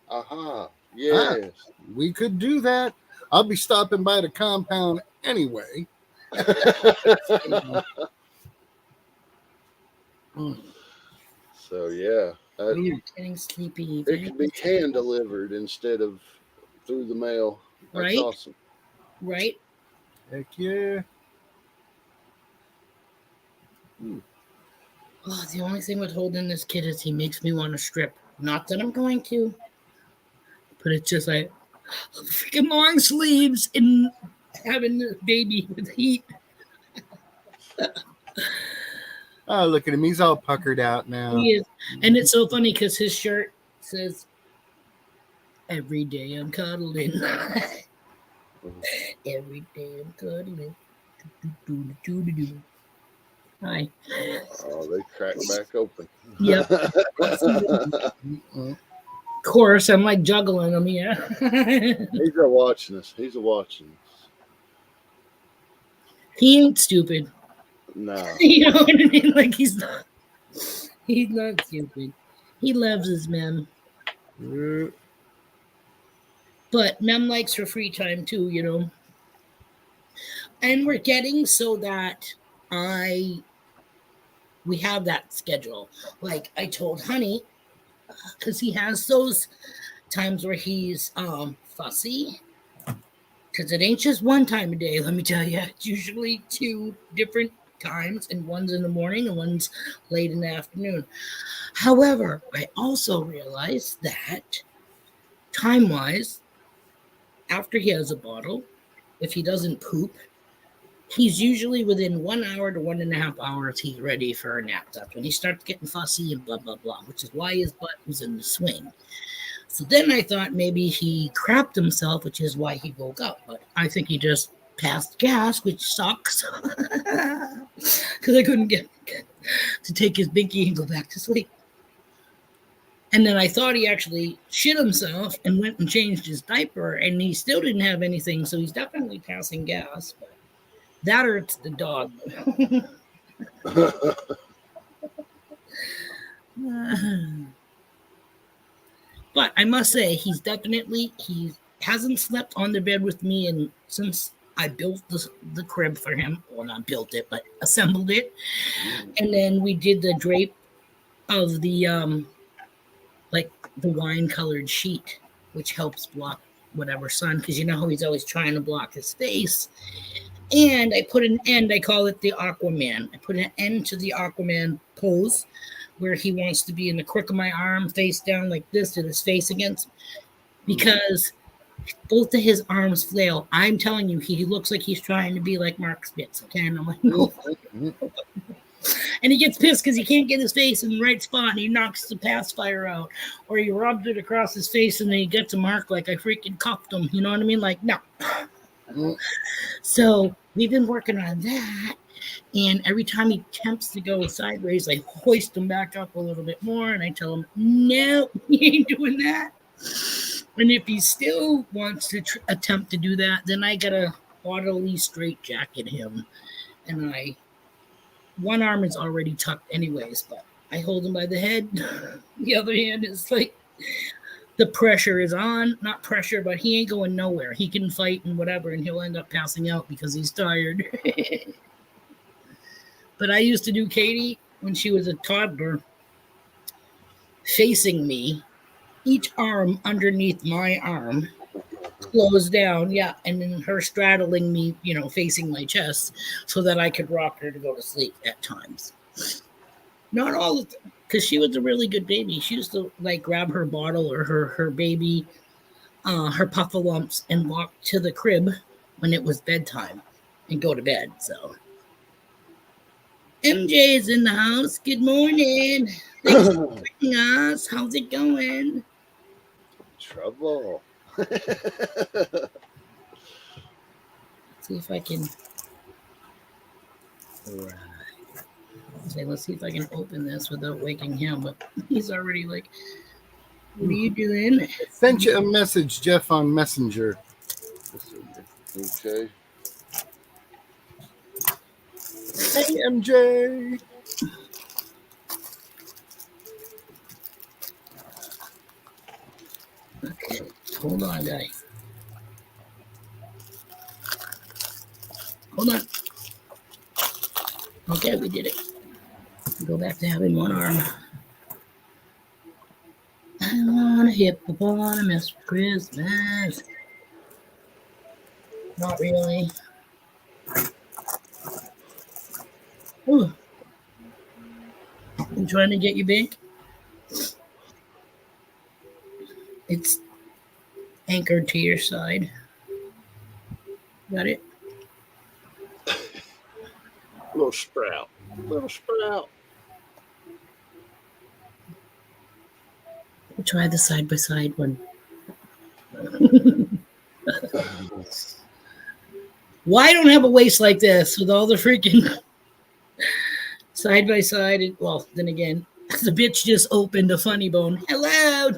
Aha. Yes. We could do that. I'll be stopping by the compound anyway. So, yeah. Getting sleepy. It could be hand delivered instead of through the mail. That's right? awesome. Right? Heck yeah. Oh, the only thing with holding this kid is he makes me want to strip. Not that I'm going to, but it's just like freaking long sleeves and having the baby with heat. Oh, look at him. He's all puckered out now. He is. And it's so funny because his shirt says, "Every day I'm cuddling." Every day I'm cuddling. Hi. Oh, they crack back open. Yep. Of course, I'm like juggling them, yeah. He's a watching us. He ain't stupid. No. You know what I mean? Like he's not stupid. He loves his mem. But mem likes her free time too, And we're getting so that we have that schedule. Like I told Honey, because he has those times where he's fussy. Because it ain't just one time a day, let me tell you. It's usually 2 different times, and one's in the morning and one's late in the afternoon. However, I also realized that time-wise, after he has a bottle, if he doesn't poop, he's usually within 1 hour to 1.5 hours, he's ready for a nap. That's when he starts getting fussy and blah, blah, blah, which is why his butt was in the swing. So then I thought maybe he crapped himself, which is why he woke up. But I think he just passed gas, which sucks. Because I couldn't get to take his binky and go back to sleep. And then I thought he actually shit himself and went and changed his diaper, and he still didn't have anything, so he's definitely passing gas. But that or it's the dog. But I must say, he hasn't slept on the bed with me, and since I built the crib for him, well, not built it, but assembled it, and then we did the drape of the like the wine-colored sheet, which helps block whatever sun, because you know how he's always trying to block his face. And I put an end. I call it the Aquaman. I put an end to the Aquaman pose, where he wants to be in the crook of my arm, face down like this, with his face against, because both of his arms flail. I'm telling you, he looks like he's trying to be like Mark Spitz. Okay, and I'm like, no. And he gets pissed because he can't get his face in the right spot, and he knocks the pacifier out, or he rubs it across his face, and then he gets a mark like I freaking cuffed him. You know what I mean? Like, no. So we've been working on that. And every time he attempts to go sideways, I hoist him back up a little bit more, and I tell him, no, he ain't doing that. And if he still wants to attempt to do that, then I gotta bodily straitjacket him. And one arm is already tucked anyways, but I hold him by the head. The other hand is like, the pressure is on. Not pressure, but he ain't going nowhere. He can fight and whatever, and he'll end up passing out because he's tired. But I used to do Katie when she was a toddler, facing me, each arm underneath my arm, closed down, yeah, and then her straddling me, facing my chest, so that I could rock her to go to sleep at times. Not all the time, because she was a really good baby. She used to like grab her bottle or her baby, her Puffalumps, and walk to the crib when it was bedtime and go to bed. So MJ is in the house. Good morning. Thanks for joining us. How's it going? Trouble. See if I can. Let's see if I can open this without waking him. But he's already like, what are you doing? Sent you a message, Jeff, on Messenger. Okay. Hey, MJ. Okay, hold on, guys. Hold on. Okay, we did it. Go back to having one arm. I want a hippopotamus for Christmas. Not really. Ooh. I'm trying to get you big. It's anchored to your side. Got it? Little sprout. We'll try the side-by-side one. Why I don't have a waist like this with all the freaking side-by-side? Well, then again, the bitch just opened a funny bone. Hello.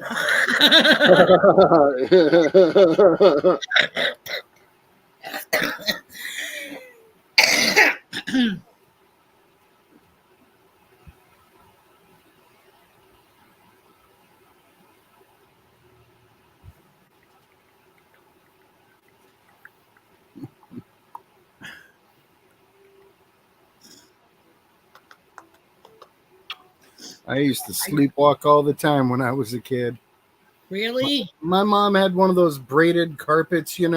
I used to sleepwalk all the time when I was a kid. Really? My mom had one of those braided carpets, you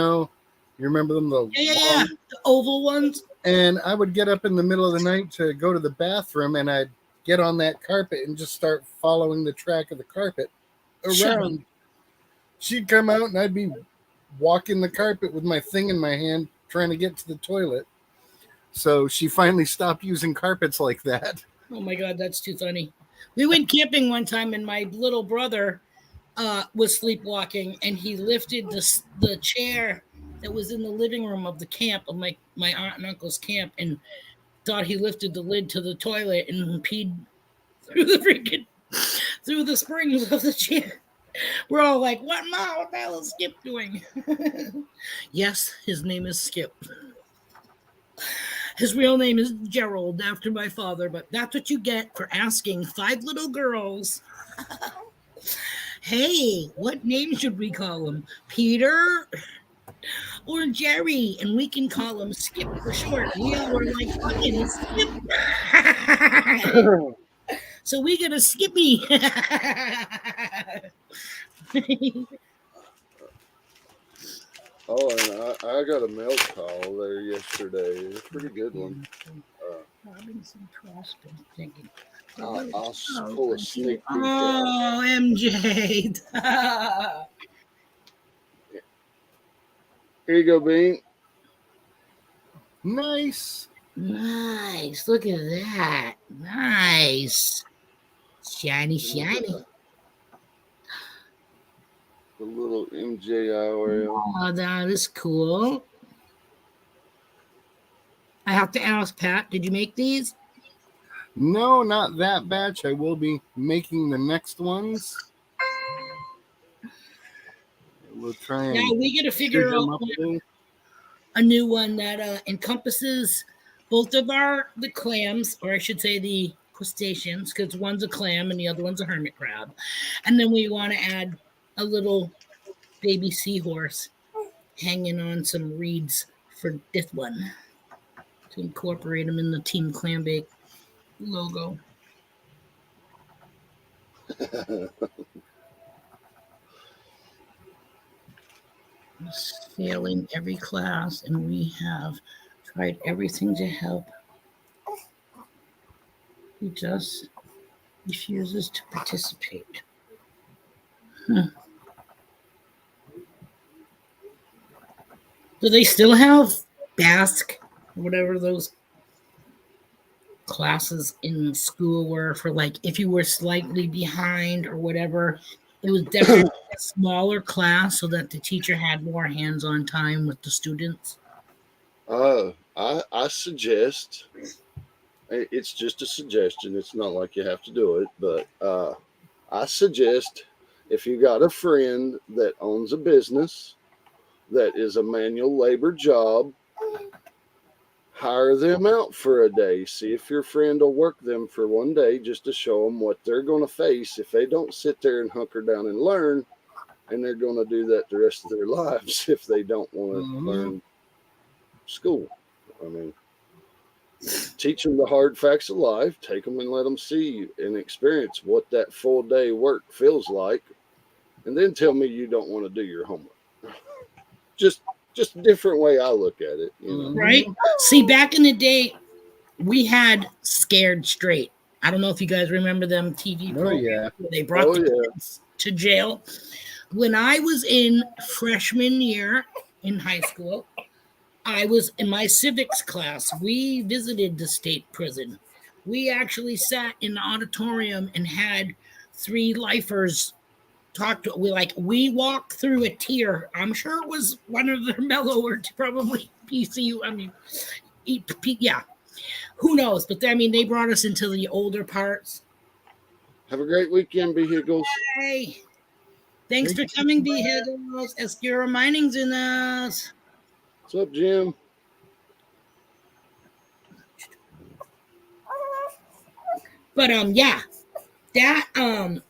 remember them? Yeah. The oval ones. And I would get up in the middle of the night to go to the bathroom, and I'd get on that carpet and just start following the track of the carpet around. She'd come out, and I'd be walking the carpet with my thing in my hand, trying to get to the toilet. So she finally stopped using carpets like that. Oh my God, that's too funny. We went camping one time, and my little brother was sleepwalking, and he lifted the chair that was in the living room of the camp, of my aunt and uncle's camp, and thought he lifted the lid to the toilet and peed through through the springs of the chair. We're all like, "What, Mom? What the hell is Skip doing?" Yes, his name is Skip. His real name is Gerald, after my father, but that's what you get for asking 5 little girls, "Hey, what name should we call him? Peter or Jerry?" And we can call him Skip for short. We all were like, "Fucking Skip." So we get a Skippy. Oh, and I got a mail call there yesterday. It's a pretty good one. Robinson Crossman thinking. I'll pull a sneak peek. Oh, MJ. Here you go, Bean. Nice. Nice. Look at that. Nice. Shiny, shiny. The little MJ Oreo. Oh, that is cool. I have to ask, Pat, did you make these? No, not that batch. I will be making the next ones. We'll try and Now we got to figure out a new one that encompasses both of the clams, or I should say the crustaceans, because one's a clam and the other one's a hermit crab. And then we want to add a little baby seahorse hanging on some reeds for this one to incorporate them in the Team Clambake logo. Failing every class, and we have tried everything to help. He just refuses to participate. Do they still have Basque, whatever those classes in school were for, like, if you were slightly behind or whatever? It was definitely a smaller class so that the teacher had more hands-on time with the students. I suggest, it's just a suggestion. It's not like you have to do it, but I suggest if you got a friend that owns a business that is a manual labor job, hire them out for a day. See if your friend will work them for one day just to show them what they're going to face if they don't sit there and hunker down and learn. And they're going to do that the rest of their lives if they don't want to learn school. I mean, teach them the hard facts of life, take them and let them see and experience what that full day work feels like, and then tell me you don't want to do your homework. Just a different way I look at it, you know. Right? See, back in the day, we had Scared Straight. I don't know if you guys remember them TV programs where they brought the kids to jail. When I was in freshman year in high school, I was in my civics class. We visited the state prison. We actually sat in the auditorium and had 3 lifers talk to. We walked through a tier. I'm sure it was one of the mellow or probably PCU. I mean, yeah, who knows? But I mean, they brought us into the older parts. Have a great weekend, vehicles. Hey, thanks for coming, vehicles. Escura Mining's in us. What's up, Jim? But yeah, that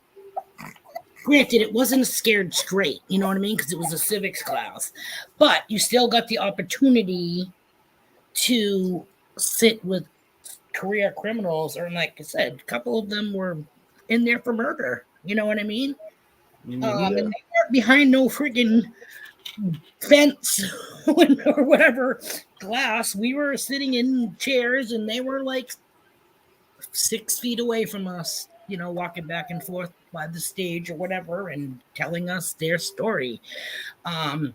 granted, it wasn't Scared Straight, you know what I mean? Because it was a civics class. But you still got the opportunity to sit with career criminals, or like I said, a couple of them were in there for murder. You know what I mean? And they weren't behind no freaking fence or whatever glass. We were sitting in chairs, and they were like 6 feet away from us, you know, walking back and forth by the stage or whatever and telling us their story. I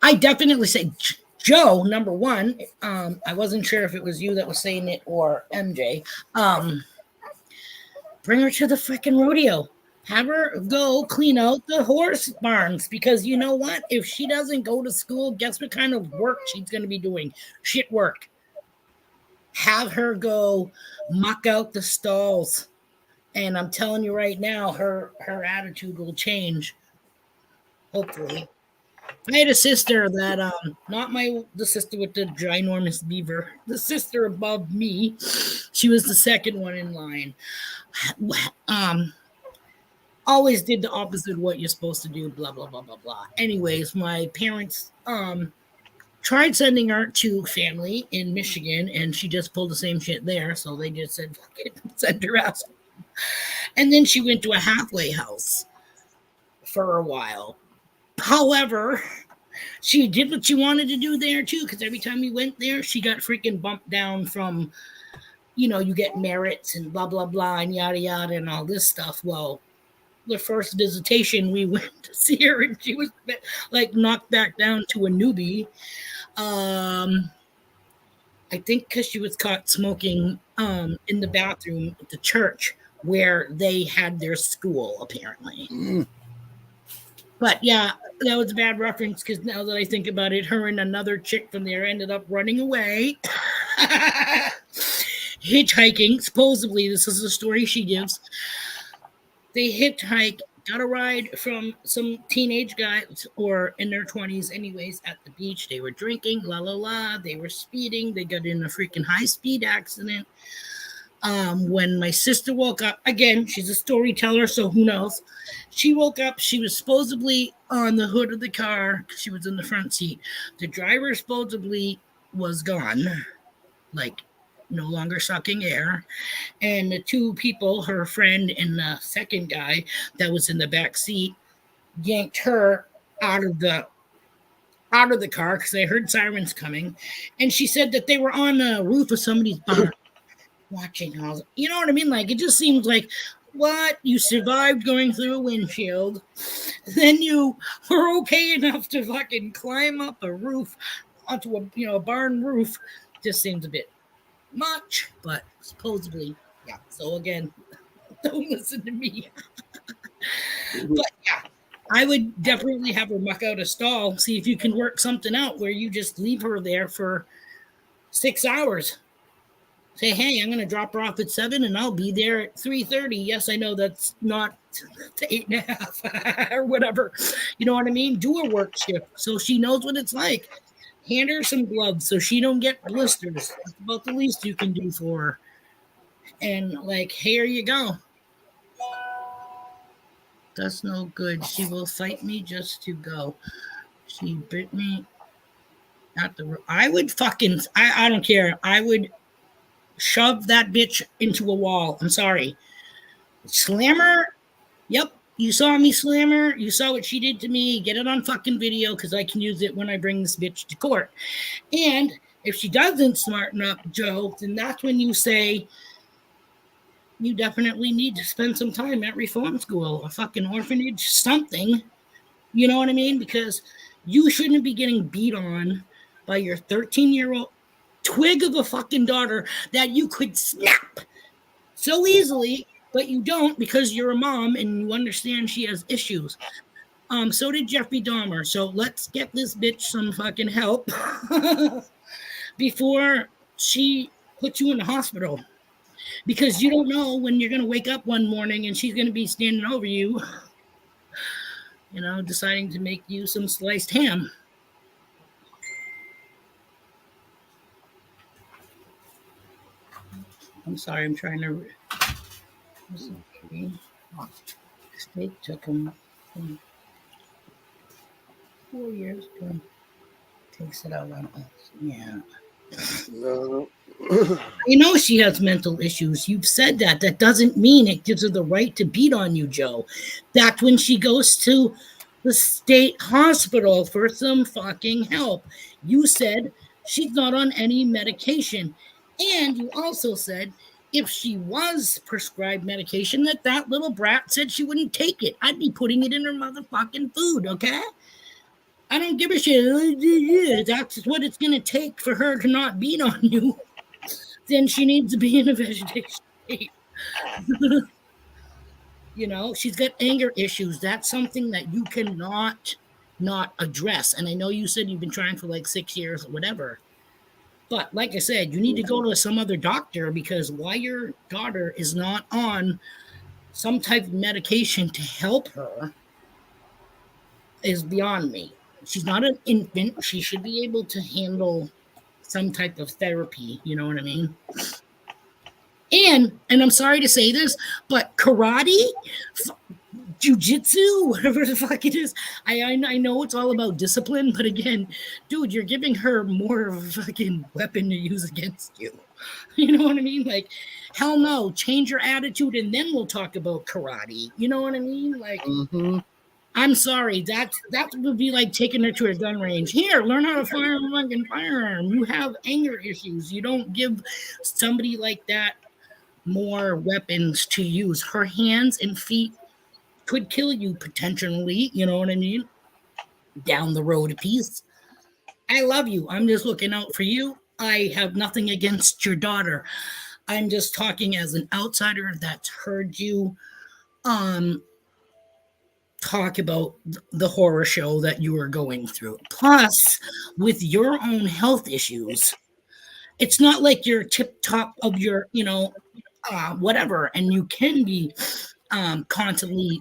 I definitely say Joe, number one. I wasn't sure if it was you that was saying it or MJ. Bring her to the freaking rodeo. Have her go clean out the horse barns because you know what? If she doesn't go to school, guess what kind of work she's going to be doing? Shit work. Have her go muck out the stalls. And I'm telling you right now, her attitude will change. Hopefully. I had a sister that not the sister with the ginormous beaver, the sister above me. She was the second one in line. Always did the opposite of what you're supposed to do, blah blah blah blah blah. Anyways, my parents tried sending her to family in Michigan, and she just pulled the same shit there. So they just said, "Fuck it, send her out." And then she went to a halfway house for a while. However, she did what she wanted to do there too, because every time we went there, she got freaking bumped down from, you get merits and blah blah blah and yada yada and all this stuff. Well, the first visitation we went to see her, and she was like knocked back down to a newbie. I think because she was caught smoking in the bathroom at the church where they had their school, apparently. But yeah, that was a bad reference because now that I think about it, her and another chick from there ended up running away. Hitchhiking, supposedly, this is the story she gives. They hitchhiked, got a ride from some teenage guys, or in their 20s anyways, at the beach. They were drinking, la la la. They were speeding. They got in a freaking high-speed accident. When my sister woke up, again, she's a storyteller, so who knows? She woke up, she was supposedly on the hood of the car because she was in the front seat. The driver supposedly was gone, like no longer sucking air. And the two people, her friend and the second guy that was in the back seat, yanked her out of the car because they heard sirens coming. And she said that they were on the roof of somebody's barn watching all, you know what I mean? Like, it just seems like, what? You survived going through a windshield, then you were okay enough to fucking climb up a roof onto a barn roof. Just seems a bit much, but supposedly, yeah. So again, don't listen to me. But yeah, I would definitely have her muck out a stall. See if you can work something out where you just leave her there for 6 hours. Say, hey, I'm going to drop her off at 7 and I'll be there at 3:30. Yes, I know that's not 8.5 or whatever. You know what I mean? Do a work shift so she knows what it's like. Hand her some gloves so she don't get blisters. That's about the least you can do for her. And like, here you go. That's no good. She will fight me just to go. She bit me at the... I would fucking... I don't care. I would shove that bitch into a wall. I'm sorry. Slam her. Yep. You saw me slam her. You saw what she did to me. Get it on fucking video because I can use it when I bring this bitch to court. And if she doesn't smarten up, Joe, then that's when you say you definitely need to spend some time at reform school, a fucking orphanage, something. You know what I mean? Because you shouldn't be getting beat on by your 13-year-old twig of a fucking daughter that you could snap so easily, but you don't because you're a mom and you understand she has issues. So did Jeffrey Dahmer. So let's get this bitch some fucking help before she puts you in the hospital, because you don't know when you're going to wake up one morning and she's going to be standing over you, deciding to make you some sliced ham. I'm sorry, I'm trying to... State took him 4 years to takes it out on us. Yeah. No. She has mental issues. You've said that. That doesn't mean it gives her the right to beat on you, Joe. That's when she goes to the state hospital for some fucking help. You said she's not on any medication. And you also said if she was prescribed medication, that little brat said she wouldn't take it. I'd be putting it in her motherfucking food, okay? I don't give a shit. That's what it's going to take for her to not beat on you. Then she needs to be in a vegetation state. She's got anger issues. That's something that you cannot not address. And I know you said you've been trying for like 6 years or whatever. But like I said, you need to go to some other doctor, because why your daughter is not on some type of medication to help her is beyond me. She's not an infant. She should be able to handle some type of therapy. You know what I mean? And I'm sorry to say this, but karate, jujitsu, whatever the fuck it is, I know it's all about discipline, but again, dude, you're giving her more of a fucking weapon to use against you. You know what I mean? Like, hell no, change your attitude and then we'll talk about karate. You know what I mean? Like, I'm sorry, that would be like taking her to a gun range. Here, learn how to fire a fucking firearm. You have anger issues. You don't give somebody like that more weapons to use. Her hands and feet could kill you potentially, you know what I mean? Down the road a piece. I love you. I'm just looking out for you. I have nothing against your daughter. I'm just talking as an outsider that's heard you talk about the horror show that you are going through. Plus, with your own health issues, it's not like you're tip top of your, whatever, and you can be constantly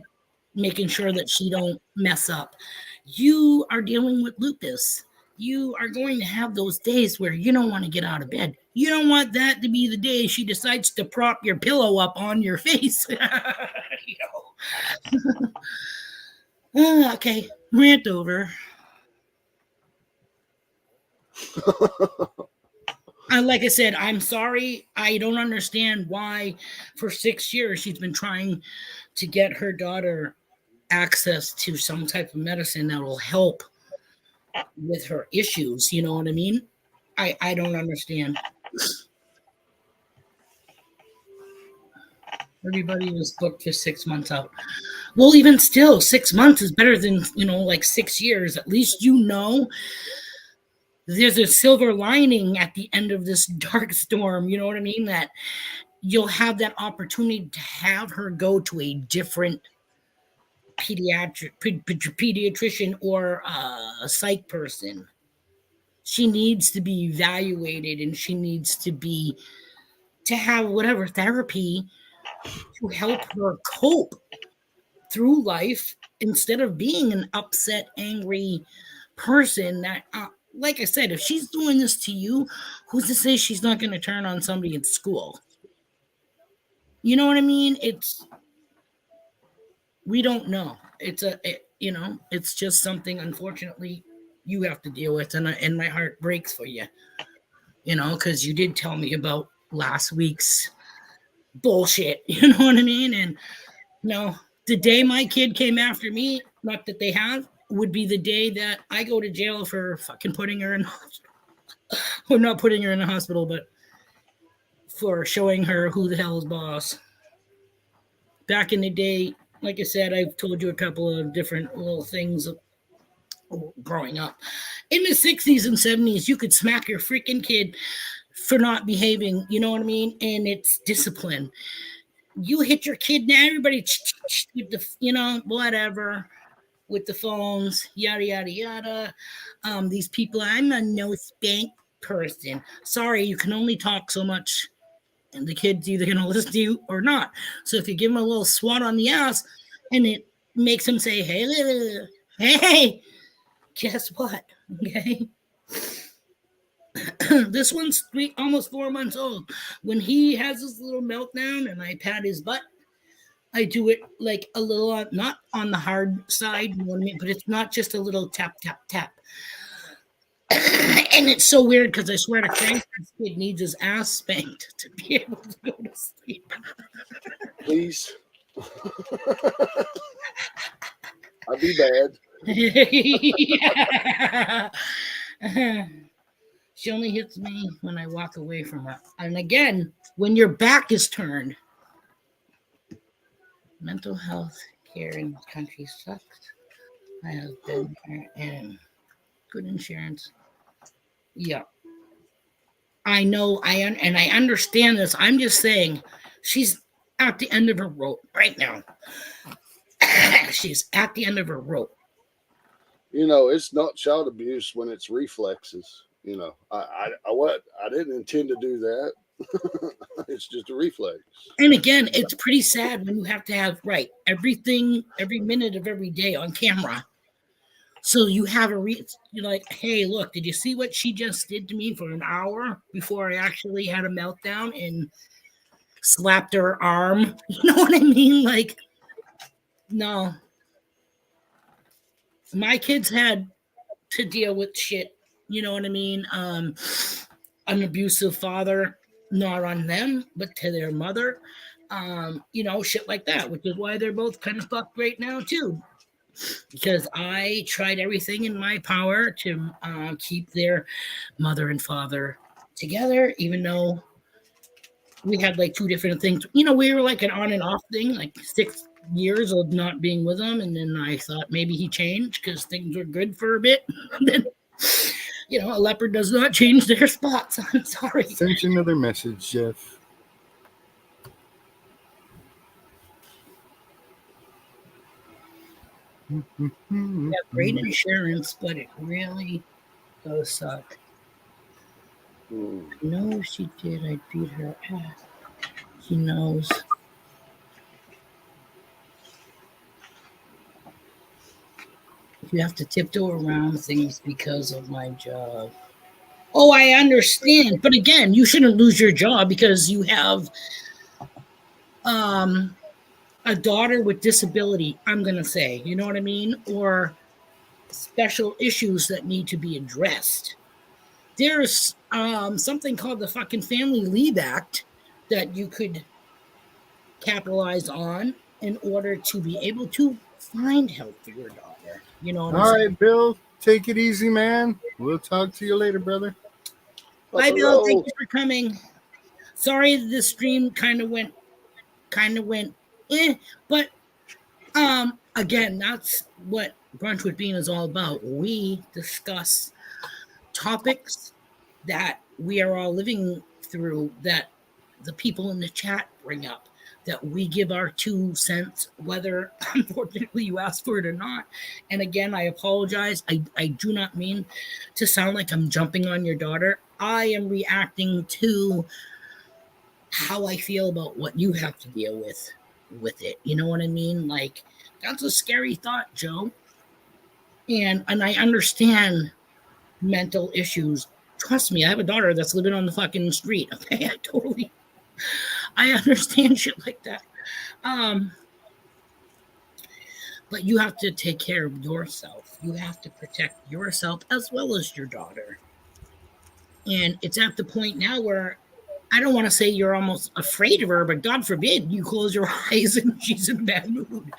making sure that she don't mess up. You are dealing with lupus. You are going to have those days where you don't want to get out of bed. You don't want that to be the day she decides to prop your pillow up on your face. Okay, rant over. Like I said, I'm sorry. I don't understand why for 6 years she's been trying to get her daughter access to some type of medicine that will help with her issues. You know what I mean? I don't understand. Everybody was booked for 6 months out. Well, even still, 6 months is better than, like 6 years. At least there's a silver lining at the end of this dark storm. You know what I mean? That you'll have that opportunity to have her go to a different pediatrician or a psych person. She needs to be evaluated, and she needs to have whatever therapy to help her cope through life instead of being an upset, angry person that like I said, if she's doing this to you, who's to say she's not going to turn on somebody in school? You know what I mean? We don't know. It's just something, unfortunately, you have to deal with, and my heart breaks for you. Because you did tell me about last week's bullshit. You know what I mean? And the day my kid came after me, not that they have, would be the day that I go to jail for fucking putting her in the hospital. Or not putting her in the hospital, but for showing her who the hell is boss. Back in the day, like I said, I've told you a couple of different little things growing up. In the 60s and 70s, you could smack your freaking kid for not behaving, you know what I mean? And it's discipline. You hit your kid now, everybody, with the, whatever, with the phones, yada, yada, yada. These people, I'm a no spank person. Sorry, you can only talk so much, and the kid's either going to listen to you or not. So if you give him a little swat on the ass and it makes him say, hey, guess what? Okay. This one's almost 4 months old. When he has this little meltdown and I pat his butt, I do it like a little, not on the hard side, you know what I mean? But it's not just a little tap, tap, tap. And it's so weird because I swear to Christ, this kid needs his ass spanked to be able to go to sleep. Please. I'd be bad. Yeah. She only hits me when I walk away from her. And again, when your back is turned. Mental health care in this country sucks. I have been there, and Good insurance. Yeah. I know. And I understand this. I'm just saying, she's at the end of her rope right now. She's at the end of her rope. It's not child abuse when it's reflexes. I didn't intend to do that. It's just a reflex. And again, it's pretty sad when you have to have everything every minute of every day on camera. So you have you're like, hey, look, did you see what she just did to me for an hour before I actually had a meltdown and slapped her arm? You know what I mean? Like, no. My kids had to deal with shit. You know what I mean? An abusive father, not on them, but to their mother. Shit like that, which is why they're both kind of fucked right now, too. Because I tried everything in my power to keep their mother and father together, even though we had like two different things. We were like an on and off thing, like 6 years of not being with him. And then I thought maybe he changed because things were good for a bit. And then, a leopard does not change their spots. I'm sorry. Sent you another message, Jeff. We have great insurance, but it really does suck. I know she did. I beat her ass. She knows. You have to tiptoe around things because of my job. Oh, I understand. But again, you shouldn't lose your job because you have a daughter with disability, I'm going to say. You know what I mean? Or special issues that need to be addressed. There's something called the fucking Family Leave Act that you could capitalize on in order to be able to find help for your daughter. You know what I'm saying? All right, Bill, take it easy, man. We'll talk to you later, brother. Bye, Bill. Thank you for coming. Sorry, the stream kind of went, but again, that's what Brunch with Bean is all about. We discuss topics that we are all living through, that the people in the chat bring up, that we give our 2 cents, whether unfortunately you ask for it or not. And again, I apologize. I do not mean to sound like I'm jumping on your daughter. I am reacting to how I feel about what you have to deal with it. You know what I mean? Like, that's a scary thought, Joe. And I understand mental issues. Trust me, I have a daughter that's living on the fucking street. Okay, I understand shit like that. But you have to take care of yourself. You have to protect yourself as well as your daughter. And it's at the point now where I don't want to say you're almost afraid of her, but God forbid you close your eyes and she's in a bad mood.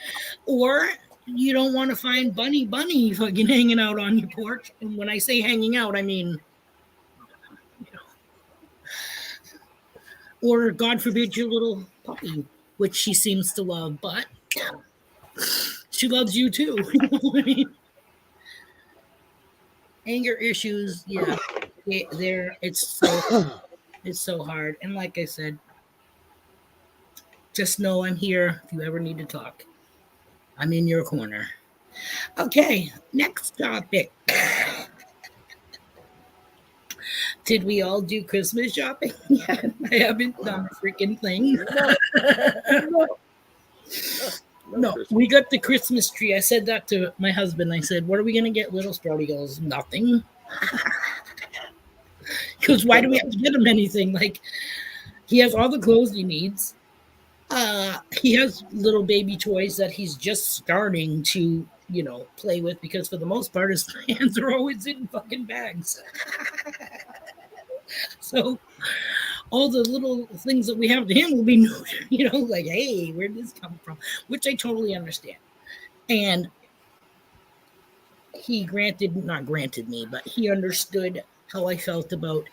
Or you don't want to find Bunny fucking hanging out on your porch. And when I say hanging out, I mean, or God forbid your little puppy, which she seems to love, but she loves you too. You know what I mean? Anger issues, yeah, it's so hard. And like I said, just know I'm here if you ever need to talk. I'm in your corner. Okay, next topic. Did we all do Christmas shopping? Yeah, I haven't done a freaking thing. No, we got the Christmas tree. I said that to my husband. I said, what are we going to get Little Sprout? He goes, nothing. Because why do we have to get him anything? Like, he has all the clothes he needs. He has little baby toys that he's just starting to, play with, because for the most part, his hands are always in fucking bags. So all the little things that we have to him will be new, like, hey, where'd this come from? Which I totally understand. And he not granted me, but he understood how I felt about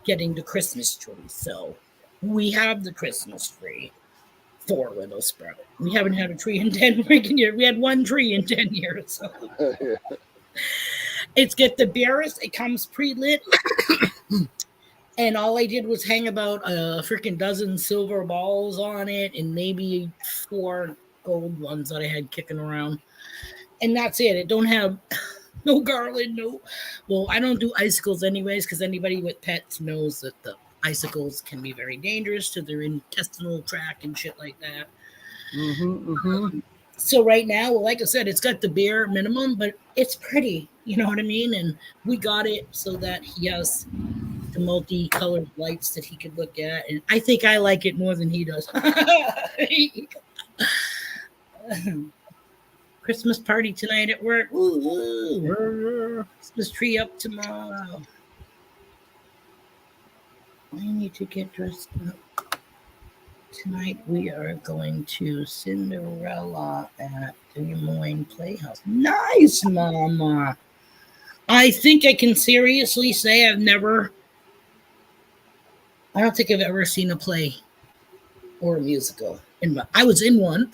getting the Christmas tree. So we have the Christmas tree for Little Sprout. We haven't had a tree in 10 freaking years. We had one tree in 10 years. So. It's got the beers. It comes pre-lit. And all I did was hang about a freaking dozen silver balls on it and maybe 4 gold ones that I had kicking around. And that's it. It don't have no garland, no. Well, I don't do icicles anyways because anybody with pets knows that the icicles can be very dangerous to their intestinal tract and shit like that. So right now, well, like I said, it's got the beer minimum, but it's pretty. You know what I mean? And we got it so that he has the multicolored lights that he could look at, and I think I like it more than he does. Christmas party tonight at work. Ooh. Christmas tree up tomorrow. I need to get dressed up. Tonight we are going to Cinderella at the Des Moines Playhouse. Nice, Mama. I think I can seriously say I don't think I've ever seen a play or a musical. I was in one.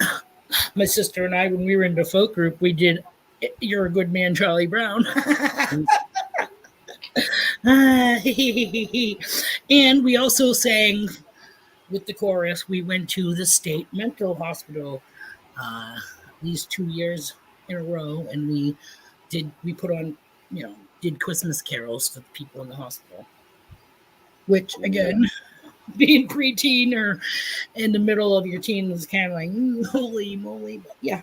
My sister and I, when we were in the folk group, we did You're a Good Man, Charlie Brown. And we also sang with the chorus. We went to the state mental hospital these 2 years in a row, and we put on, did Christmas carols for the people in the hospital. Which, again, being preteen or in the middle of your teen was kind of like, holy moly. But yeah,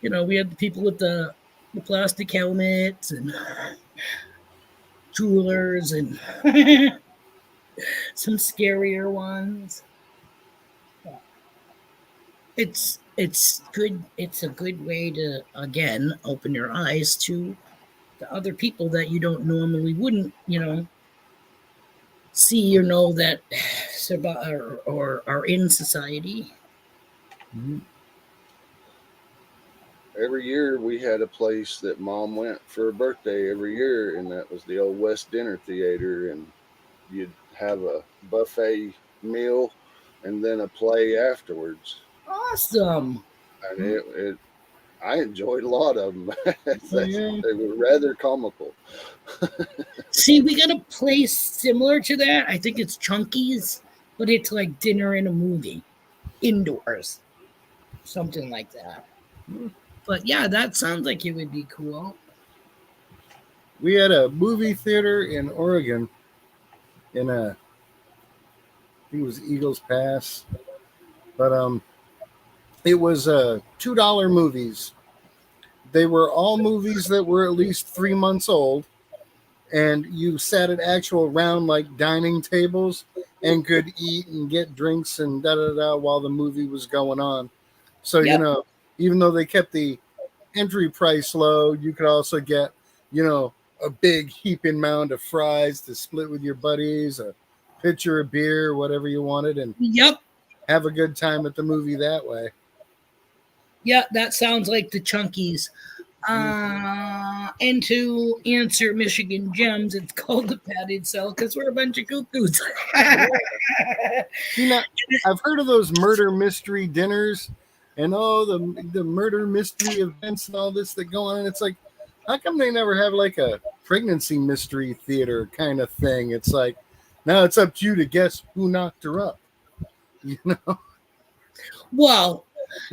we had the people with the plastic helmets and jewelers and some scarier ones. It's good. It's a good way to, again, open your eyes to the other people that you don't normally wouldn't, see or know that survive or are in society. Every year we had a place that Mom went for a birthday every year, and that was the old West Dinner Theater, and you'd have a buffet meal and then a play afterwards. Awesome. And I enjoyed a lot of them. They were rather comical. See, we got a place similar to that. I think it's Chunky's, but it's like dinner and a movie indoors, something like that. But yeah, that sounds like it would be cool. We had a movie theater in Oregon in I think it was Eagles Pass, but it was $2 movies. They were all movies that were at least 3 months old, and you sat at actual round like dining tables and could eat and get drinks and while the movie was going on. So Yep. Even though they kept the entry price low, you could also get a big heaping mound of fries to split with your buddies, a pitcher of beer, whatever you wanted, and Yep. have a good time at the movie that way. Yeah, that sounds like the Chunkies. And to answer Michigan Gems, it's called the padded cell because we're a bunch of cuckoos. I've heard of those murder mystery dinners and the murder mystery events and all this that go on. And it's like, how come they never have like a pregnancy mystery theater kind of thing? It's like, now it's up to you to guess who knocked her up. Well,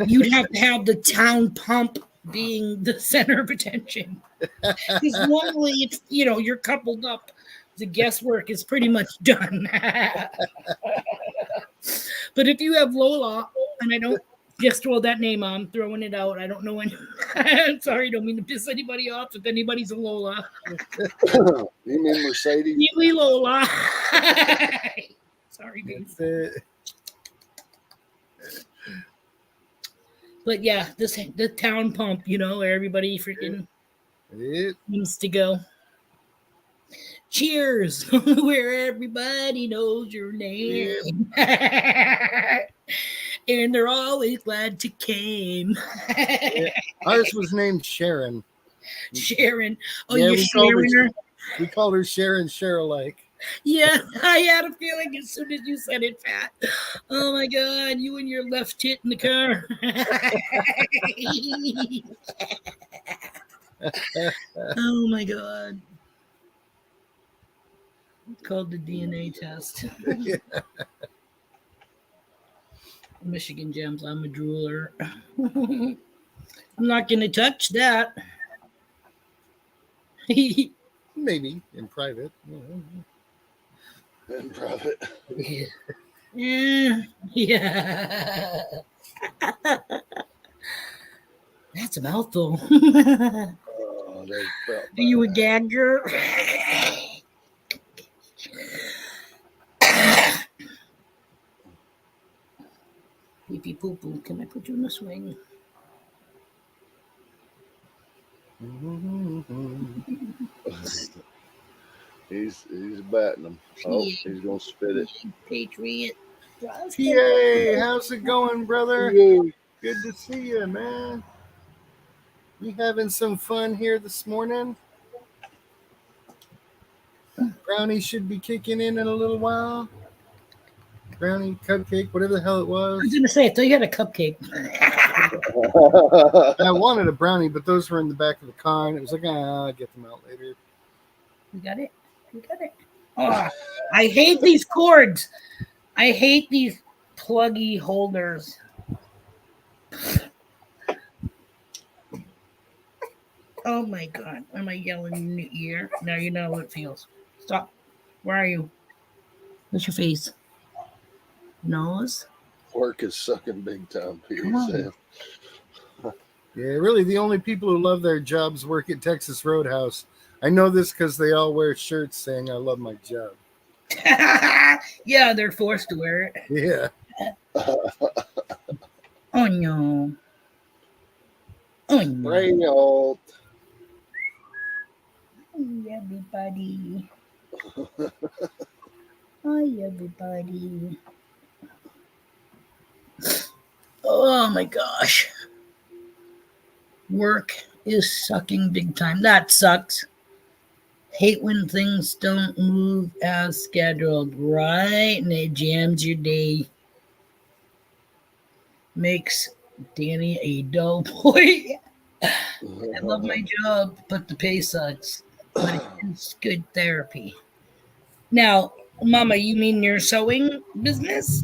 you'd have to have the town pump being the center of attention. Because normally, if you're coupled up, the guesswork is pretty much done. But if you have Lola, and I don't just throw that name on, I'm throwing it out. I don't know any. I'm sorry, don't mean to piss anybody off if anybody's a Lola. You mean Mercedes? Neely Lola. Sorry, dude. But yeah, the town pump, where everybody freaking needs to go. Cheers, where everybody knows your name. And they're always glad to came. Ours was named Sharon. Sharon. Oh, yeah, you're sharing her? We called her Sharon Share-alike. Yeah, I had a feeling as soon as you said it, Pat. Oh my God, you and your left tit in the car. Oh my god. It's called the DNA test. Michigan Gems, I'm a drooler. I'm not gonna touch that. Maybe in private. In private. Yeah. Yeah. That's a mouthful. Are Oh, that's about you a that. gagger? Pee pee poo poo. Can I put you in the swing? He's batting them. Oh, Yeah. he's gonna spit it. Patriot. PA, how's it going, brother? Yay. Good to see you, man. We having some fun here this morning. Brownie should be kicking in a little while. Brownie, cupcake, whatever the hell it I was was. gonna say, I thought you had a cupcake. I wanted a brownie, but those were in the back of the car, and it was like, I'll get them out later. You got it? You got it? Oh, I hate these cords. I hate these pluggy holders. Oh my god. Am I yelling in your ear? Now you know how it feels. Stop. Where are you? What's your face? Nose? Work is sucking big time, Come on. Sam. Yeah, really, the only people who love their jobs work at Texas Roadhouse. I know this because they all wear shirts saying, I love my job. Yeah, they're forced to wear it. Yeah. Oh no. Oh no. Bring out. Hi, everybody. Hi, everybody. Oh my gosh. Work is sucking big time. That sucks. Hate when things don't move as scheduled, right? And it jams your day. Makes Danny a dull boy. I love my job, but the pay sucks. But it's good therapy. Now, Mama, you mean your sewing business?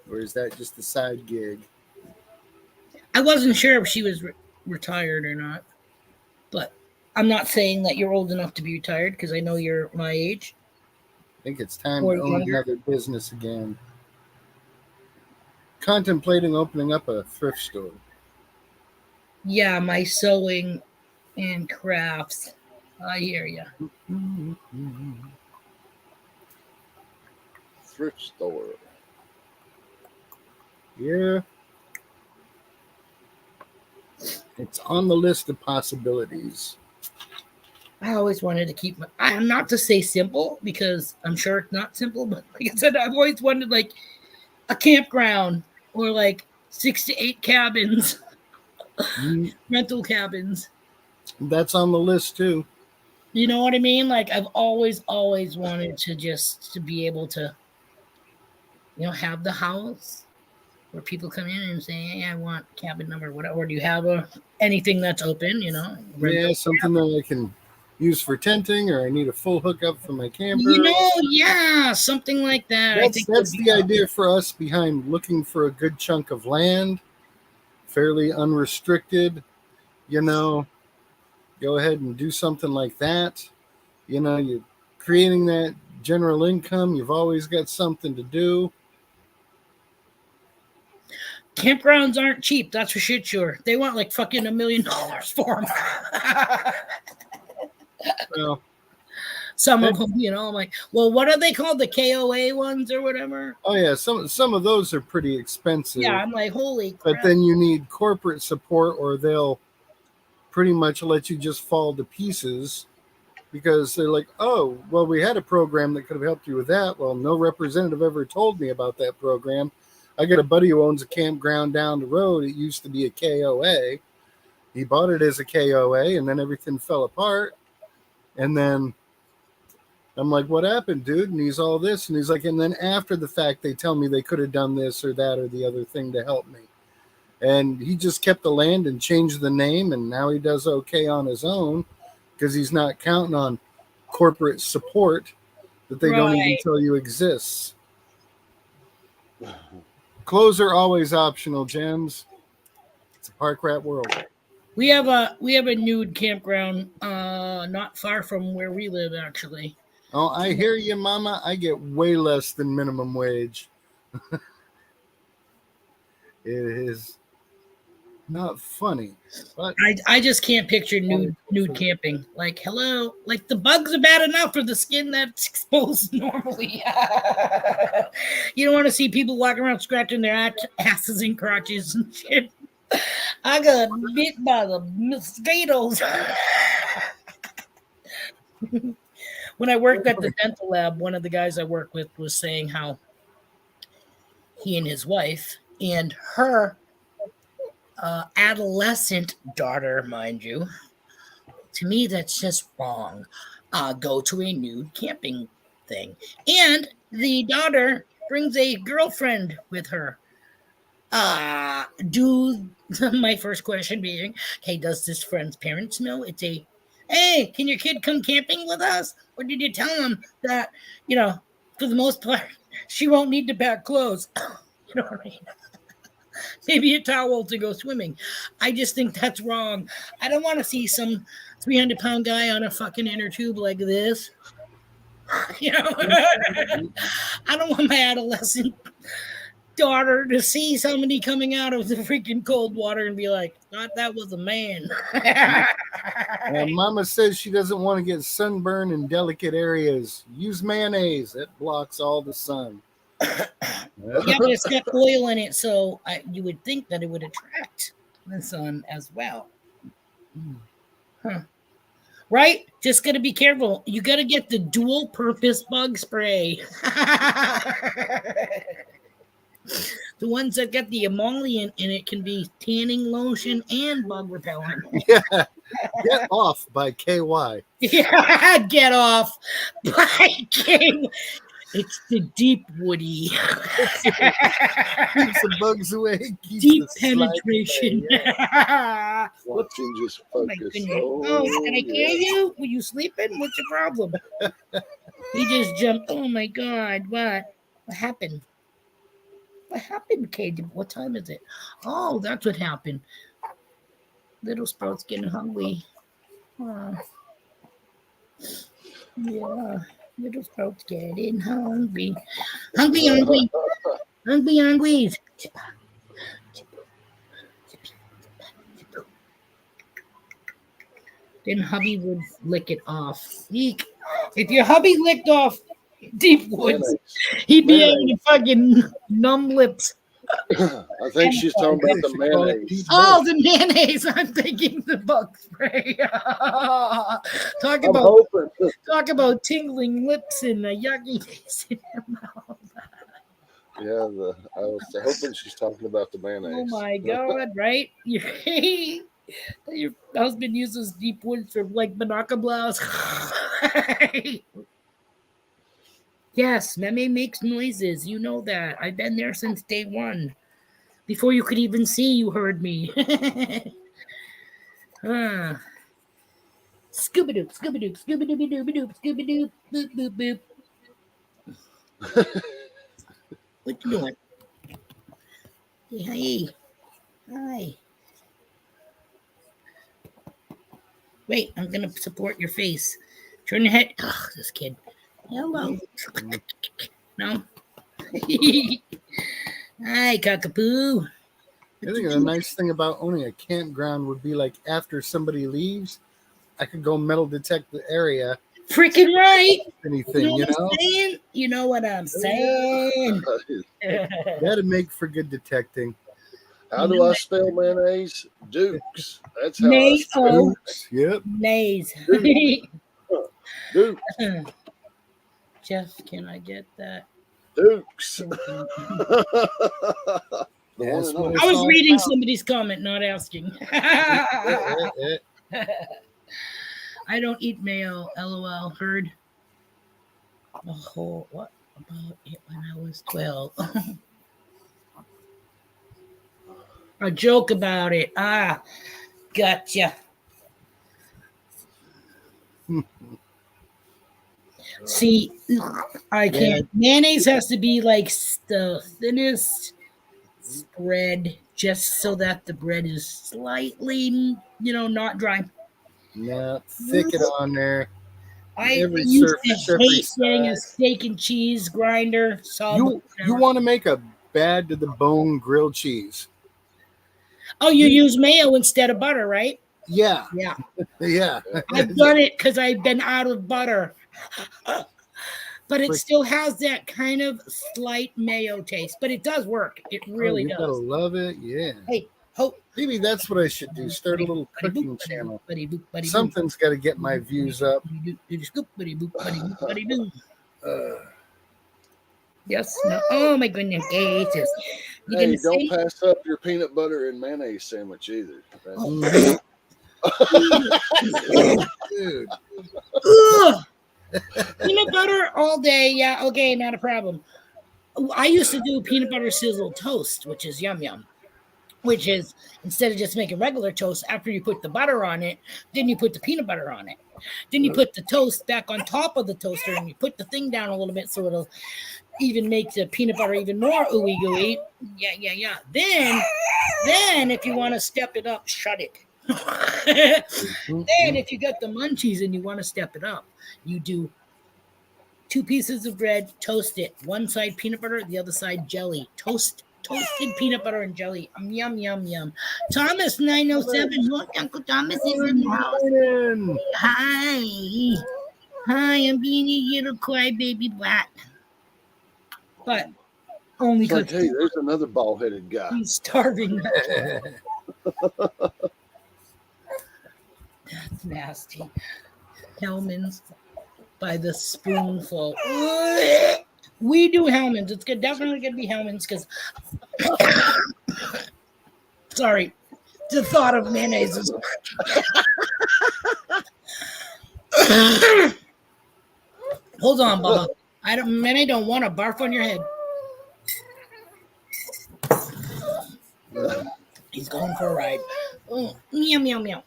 Or is that just a side gig? I wasn't sure if she was retired or not, but I'm not saying that you're old enough to be retired because I know you're my age I think it's time or to own younger. another business again. Contemplating opening up a thrift store. Yeah, my sewing and crafts. I hear ya. Thrift store. Yeah. It's on the list of possibilities. I always wanted to keep my. I'm not to say simple because I'm sure it's not simple, but like I said, I've always wanted like a campground or like 6 to 8 cabins, rental cabins. That's on the list too. You know what I mean? Like I've always wanted to just to be able to, have the house where people come in and say, "Hey, I want cabin number whatever." Or do you have anything that's open? Yeah, Rental. something that I can use for tenting, or I need a full hookup for my camper. Yeah, something like that. I think would That's be the idea for us behind looking for a good chunk of land, fairly unrestricted. Go ahead and do something like that. You're creating that general income. You've always got something to do. Campgrounds aren't cheap. That's for shit sure. They want like fucking $1 million for them. Well, Some of them, I'm like, well, what are they called? The KOA ones or whatever? oh yeah, some of those are pretty expensive. Yeah, I'm like, holy crap. But then you need corporate support, or they'll pretty much let you just fall to pieces because they're like, oh, well, we had a program that could have helped you with that. Well, no representative ever told me about that program. I got a buddy who owns a campground down the road. It used to be a KOA. He bought it as a KOA, and then everything fell apart. And then I'm like, what happened, dude? And he's all this. And he's like, and then after the fact, they tell me they could have done this or that or the other thing to help me. And he just kept the land and changed the name. And now he does okay on his own because he's not counting on corporate support that they don't even Right. tell you exists. Clothes are always optional, Gems. It's a park rat world. We have a nude campground not far from where we live actually. Oh, I hear you, Mama. I get way less than minimum wage. It is not funny, but I just can't picture nude camping. Like, hello, like the bugs are bad enough for the skin that's exposed normally. You don't want to see people walking around scratching their asses and crotches and shit. I got bit by the mosquitoes. When I worked at the dental lab, one of the guys I work with was saying how he and his wife and her adolescent daughter, mind you, to me, that's just wrong. Go to a nude camping thing. And the daughter brings a girlfriend with her. My first question being, hey, does this friend's parents know? It's a, hey, can your kid come camping with us? Or did you tell them that, for the most part, she won't need to pack clothes? You know what I mean? Maybe a towel to go swimming. I just think that's wrong. I don't want to see some 300-pound guy on a fucking inner tube like this. I don't want my adolescent daughter to see somebody coming out of the freaking cold water and be like, thought that was a man. Mama says she doesn't want to get sunburn in delicate areas. Use mayonnaise. It blocks all the sun. Yeah, but it's got oil in it, so you would think that it would attract the sun as well. Huh. Right? Just got to be careful. You got to get the dual purpose bug spray. The ones that get the emollient in it can be tanning lotion and bug repellent. Yeah. Get Off by KY. Yeah, Get Off by King. It's the deep woody. Keeps the bugs away. Deep penetration. Yeah. Watching just Oh my focus. goodness. Oh, can I hear you? Were you sleeping? What's your problem? He just jumped. Oh my God. What happened? What happened, Kate? What time is it? Oh, that's what happened. Little Sprout's getting hungry. Yeah. Little Sprout's getting hungry. Hungry. Then hubby would lick it off. Eek. If your hubby licked off Deep Woods, he'd be having a fucking numb lips. I think she's talking about the mayonnaise. Oh, the mayonnaise. I'm thinking the bug spray. Talk I'm about hoping. tingling lips and a yucky taste in your mouth. Yeah, I was hoping she's talking about the mayonnaise. Oh my God, right? Your husband uses Deep Woods for like Banaka blouse. Yes, Meme makes noises. You know that. I've been there since day one. Before you could even see, you heard me. Scooby-Doo, Scooby-Doo, Scooby-Doo, Scooby-Doo, boop, boop, boop. What you doing? Hey. Hi. Wait, I'm going to support your face. Turn your head. Ugh, this kid. Hello. No. Hi, cockapoo. I think the nice thing about owning a campground would be like after somebody leaves, I could go metal detect the area. Freaking right. Anything, you know? You know what I'm saying? That'd make for good detecting. How do I spell mayonnaise? Dukes. That's how I spell it. Oops, yep. Nays. Dukes. Jeff, can I get that? Dukes. Yes, The one and I was all reading about. somebody's comment, not asking. I don't eat mayo, lol. Heard. A whole, what about it when I was 12? A joke about it. Ah, gotcha. See, I can't. Mayonnaise has to be like the thinnest spread, just so that the bread is slightly, not dry. Now, thick it on there. I Every used to surface, every hate getting a side. steak and cheese grinder. You Whatever. want to make a bad to the bone grilled cheese? Oh, you use mayo instead of butter, right? Yeah, Yeah. yeah. I've done it because I've been out of butter. But it Like- still has that kind of slight mayo taste. But it does work. It really you gotta does. love it. Yeah. Hey, hope. Maybe that's what I should do. Start a little cooking channel. Something. Something's got to get my views up. Yes. No. Oh my goodness. Jesus. You Hey, gonna don't say? pass up your peanut butter and mayonnaise sandwich either. Mhm. Dude, Ugh. Peanut butter all day. Yeah. Okay. Not a problem. I used to do peanut butter sizzle toast, which is yum yum. Which is instead of just making regular toast, after you put the butter on it, then you put the peanut butter on it. Then you put the toast back on top of the toaster and you put the thing down a little bit so it'll even make the peanut butter even more ooey gooey. Yeah. Then if you want to step it up, shut it. Then if you got the munchies and you want to step it up, you do 2 pieces of bread, toast it. One side peanut butter, the other side jelly. Toasted peanut butter and jelly. Yum, yum, yum. Thomas 907. Look, Uncle Thomas is in the house. morning. Hi. Hi, I'm being a little crybaby brat. But only It's like, because hey, there's another bald-headed guy. he's starving. That's nasty. Hellman's by the spoonful. We do Hellman's. It's definitely going to be Hellman's because, sorry, the thought of mayonnaise is. Hold on, Bubba. I don't want to barf on your head. He's going for a ride. Oh, meow, meow, meow.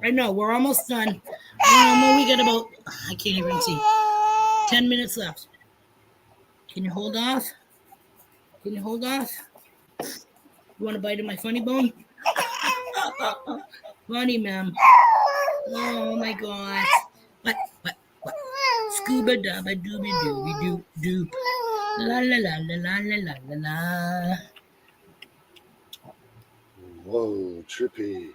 I know, we're almost done. We got about, I can't even see, 10 minutes left. Can you hold off? You want a bite of my funny bone? Funny, ma'am. Oh, my gosh. What? Scuba dubba dooby dooby doop doop. La la la la la la la la. Whoa, trippy.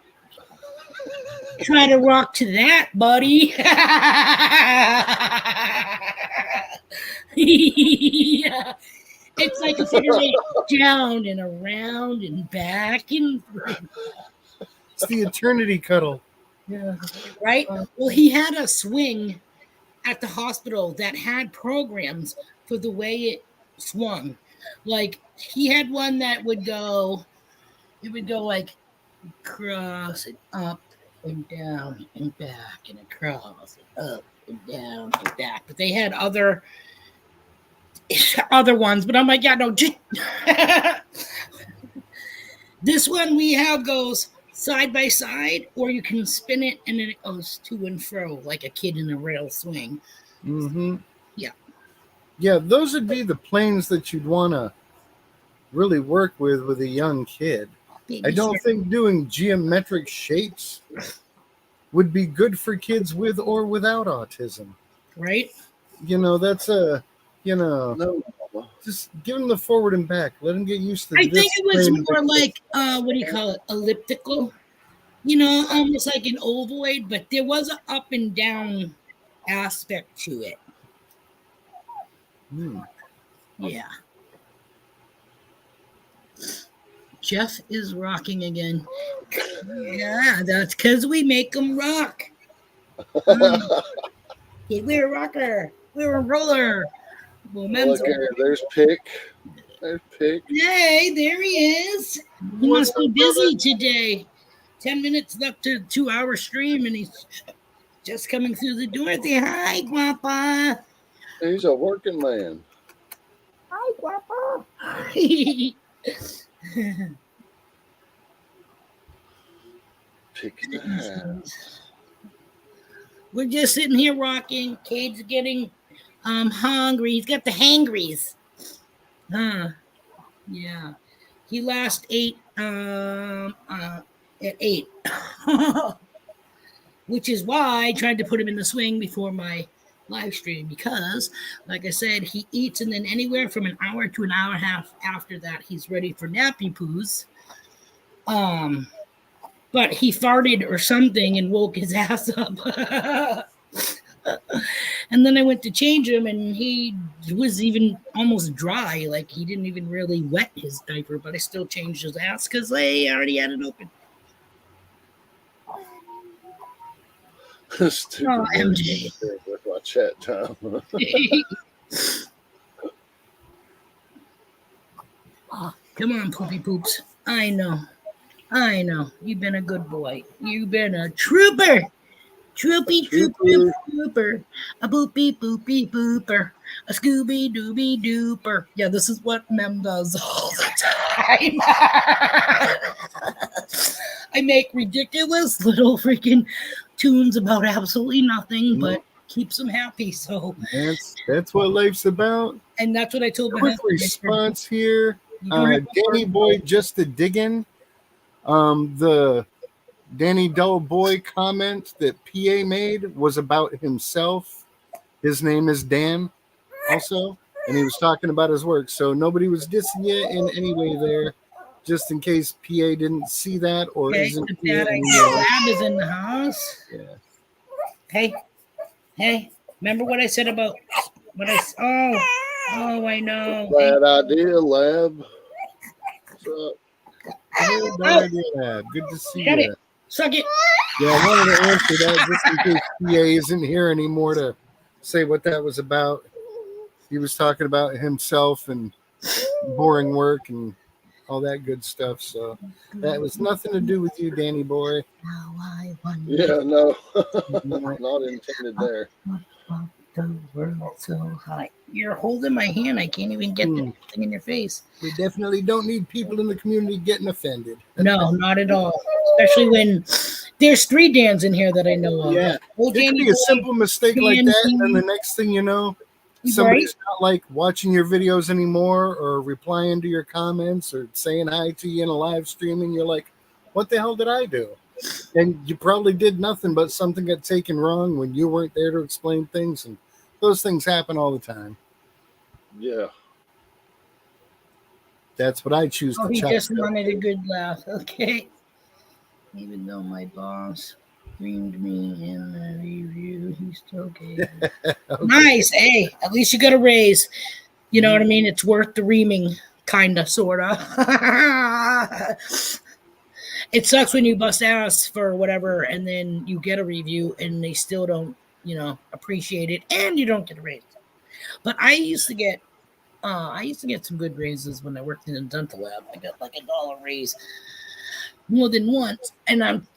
Try to rock to that, buddy. Yeah. It's like a figure eight, down and around and back and It's the eternity cuddle. yeah. Right? Well, he had a swing at the hospital that had programs for the way it swung. Like he had one that would go, it would go like across and up and down and back and across and up and down and back. But they had other ones. But I'm like, yeah, no. This one we have goes side by side, or you can spin it and then it goes to and fro like a kid in a rail swing. Mm-hmm. Yeah. Yeah, those would be the planes that you'd want to really work with a young kid. I don't think doing geometric shapes would be good for kids with or without autism. Right? That's No, just give them the forward and back. Let them get used to I this think it was plane. more like what do you call it? Elliptical. Almost like an ovoid, but there was an up and down aspect to it. Yeah. Jeff is rocking again. Yeah, that's because we make them rock. Yeah, we're a rocker. We're a roller. Look here, there's Pick. There's Pick. Hey, there he is. He must be busy today. 10 minutes left to 2-hour stream, and he's just coming through the door. Say hi, Grandpa. He's a working man. Hi, Guapo. Pick the hat. We're just sitting here rocking. Cade's getting hungry. He's got the hangries. Yeah. He last ate at 8. Which is why I tried to put him in the swing before my live stream, because like I said, he eats and then anywhere from an hour to an hour and a half after that he's ready for nappy poos. But he farted or something and woke his ass up. And then I went to change him and he was even almost dry. Like he didn't even really wet his diaper, but I still changed his ass because they already had it open. Stupid Oh, MJ. with my chat time. Come on, poopy poops. I know. You've been a good boy. You've been a trooper. Troopy, trooper. A boopy, boopy, booper. A Scooby Dooby Dooper. Yeah, this is what Mem does all the time. I make ridiculous little freaking tunes about absolutely nothing, but keeps them happy. So that's what life's about. And that's what I told my quick husband. response here. Danny Boy just a diggin'. The Danny Dull Boy comment that PA made was about himself. His name is Dan also, and he was talking about his work. So nobody was dissing you in any way there, just in case PA didn't see that or isn't here anymore. Lab is in the house. Yeah. Hey, remember what I said about what I? Oh, I know. Bad idea, Lab. What's up? Hey, bad idea, Lab. Good to see you. Suck it. Yeah, I wanted to answer that just in case PA isn't here anymore to say what that was about. He was talking about himself and boring work and all that good stuff. So that was nothing to do with you, Danny Boy. Yeah, no. Not intended there. The world so high. You're holding my hand. I can't even get the thing in your face. We definitely don't need people in the community getting offended. No, not at all. Especially when there's 3 Dans in here that I know of. Yeah. It could be a simple mistake like that, and then the next thing you know, somebody's not like watching your videos anymore or replying to your comments or saying hi to you in a live stream, and you're like, what the hell did I do? And you probably did nothing, but something got taken wrong when you weren't there to explain things, and those things happen all the time. Yeah. That's what I choose to He chop just up. wanted a good laugh. Okay. Even though my boss screamed me in the review, he still gave it. Okay. Nice. Hey, at least you got a raise. You know what I mean? It's worth the reaming, kind of, sort of. It sucks when you bust ass for whatever and then you get a review and they still don't, appreciate it and you don't get a raise. But I used to get some good raises when I worked in a dental lab. I got like $1 raise more than once. And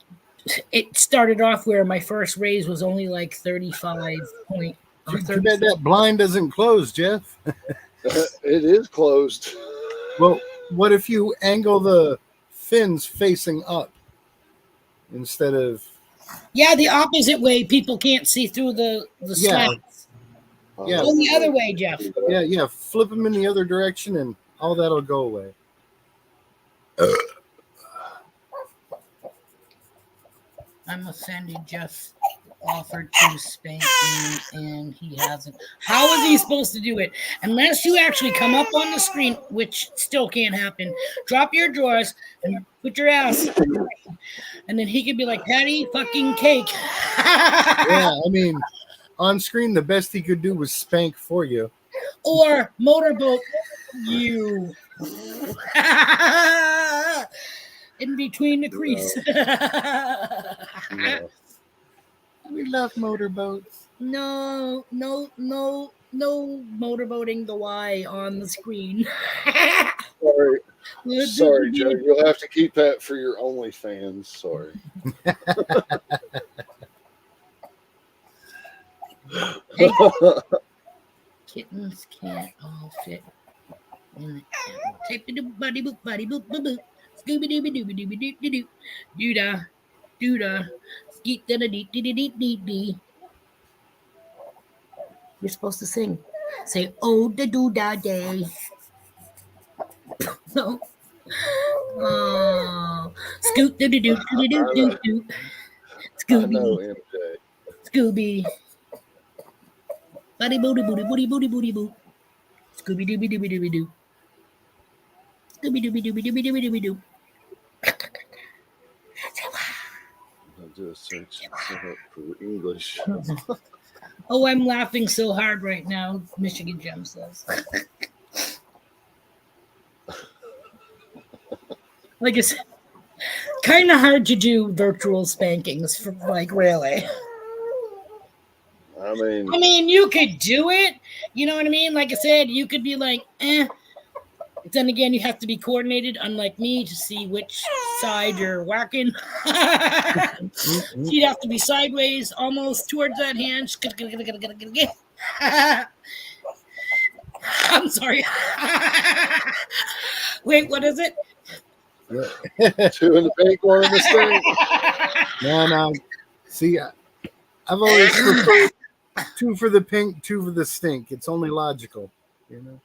it started off where my first raise was only like 35 point. Too bad that blind doesn't close, Jeff. It is closed. Well, what if you angle the fins facing up instead of the opposite way? People can't see through the slats. Yeah, go the other way, Jeff. Yeah, flip them in the other direction and all that'll go away. I'm offended. Jeff offered to spank me and he hasn't. How is he supposed to do it? Unless you actually come up on the screen, which still can't happen. Drop your drawers and put your ass. And then he could be like, Patty fucking cake. Yeah, I mean, on screen, the best he could do was spank for you. Or motorboat you. In between the crease. No. We love motorboats. No motorboating the Y on the screen. Sorry, Joe. You'll have to keep that for your OnlyFans. Sorry. Kittens can't all fit in the kennel. Tape it buddy boop buddy boop boop boop. Scooby dooby dooby dooby doo doo doo. Doo doo da. Skeet da da dee dee dee dee dee dee. You're supposed to sing. Say oh da doo da day. No. Oh. Scoot doo doo doo doo doo doo doo. I know Scooby. MJ. Scooby. Buddy booty booty booty booty booty boo. Scooby dooby dooby dooby doo. Scooby dooby dooby dooby dooby dooby doo. I'll do a search set up for English. Oh, I'm laughing so hard right now, Michigan Gem says. Like I said, kind of hard to do virtual spankings for, like, really. I mean, You could do it. You know what I mean? Like I said, you could be like, eh. But then again, you have to be coordinated, unlike me, to see which side you're whacking. You'd have to be sideways, almost towards that hand. I'm sorry. Wait, what is it? two in the bank, one in the stink. No. See, I've always preferred 2 for the pink, 2 for the stink. It's only logical, you know.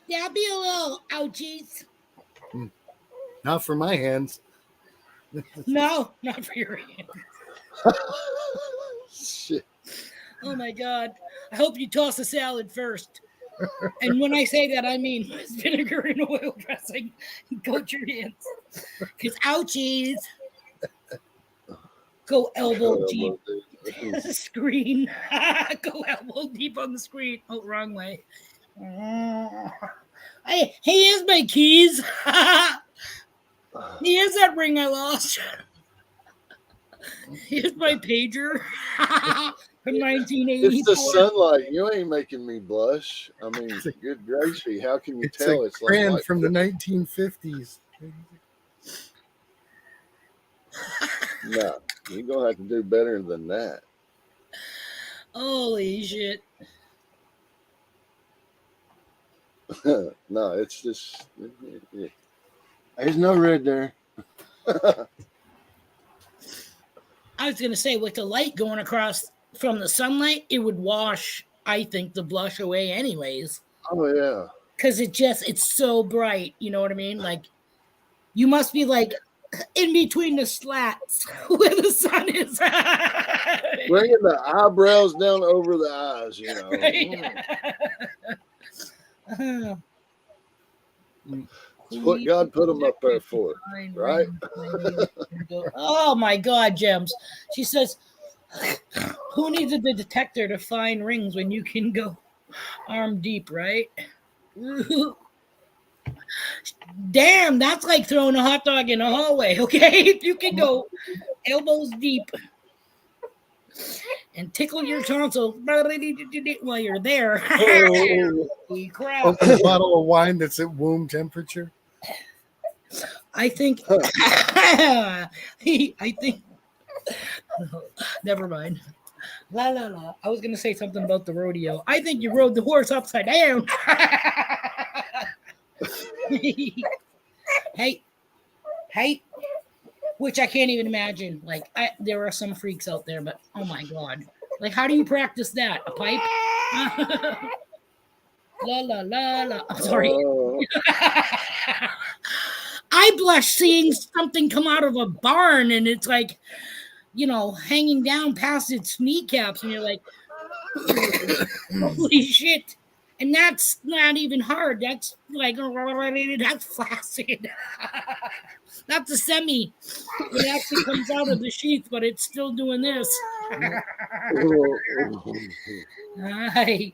That'd be a little ouchies. Not for my hands. No, not for your hand. Shit. Oh my God. I hope you toss a salad first. And when I say that, I mean vinegar and oil dressing. Coat your hands. Because ouchies. Go elbow deep. Screen. Go elbow deep on the screen. Oh, wrong way. Hey, here's my keys. Here's that ring I lost. Here's my pager from 1984. It's the sunlight. You ain't making me blush. I mean, good gracious, how can you tell? It's a brand from the 1950s. No, you're gonna have to do better than that. Holy shit. No, it's just there's no red there. I was gonna say, with the light going across from the sunlight, it would wash, I think, the blush away anyways. Oh yeah. Because it's so bright, you know what I mean? Like, you must be like in between the slats where the sun is. Bringing the eyebrows down over the eyes, you know. Right. That's what God put them up there for, right? Oh my God, Gems. She says, who needs a detector to find rings when you can go arm deep, right? Damn, that's like throwing a hot dog in a hallway, okay? If you can go elbows deep and tickle your tonsil while you're there. Holy crap. Open a bottle of wine that's at womb temperature. I think never mind. La la la. I was gonna say something about the rodeo. I think you rode the horse upside down. Hey, which I can't even imagine. Like, there are some freaks out there, but oh my God, like, how do you practice that? A pipe? La la la la. I'm sorry. I blush seeing something come out of a barn and it's like, you know, hanging down past its kneecaps, and you're like, holy shit. And that's not even hard. That's like, that's flaccid. That's a semi. It actually comes out of the sheath, but it's still doing this. Hi.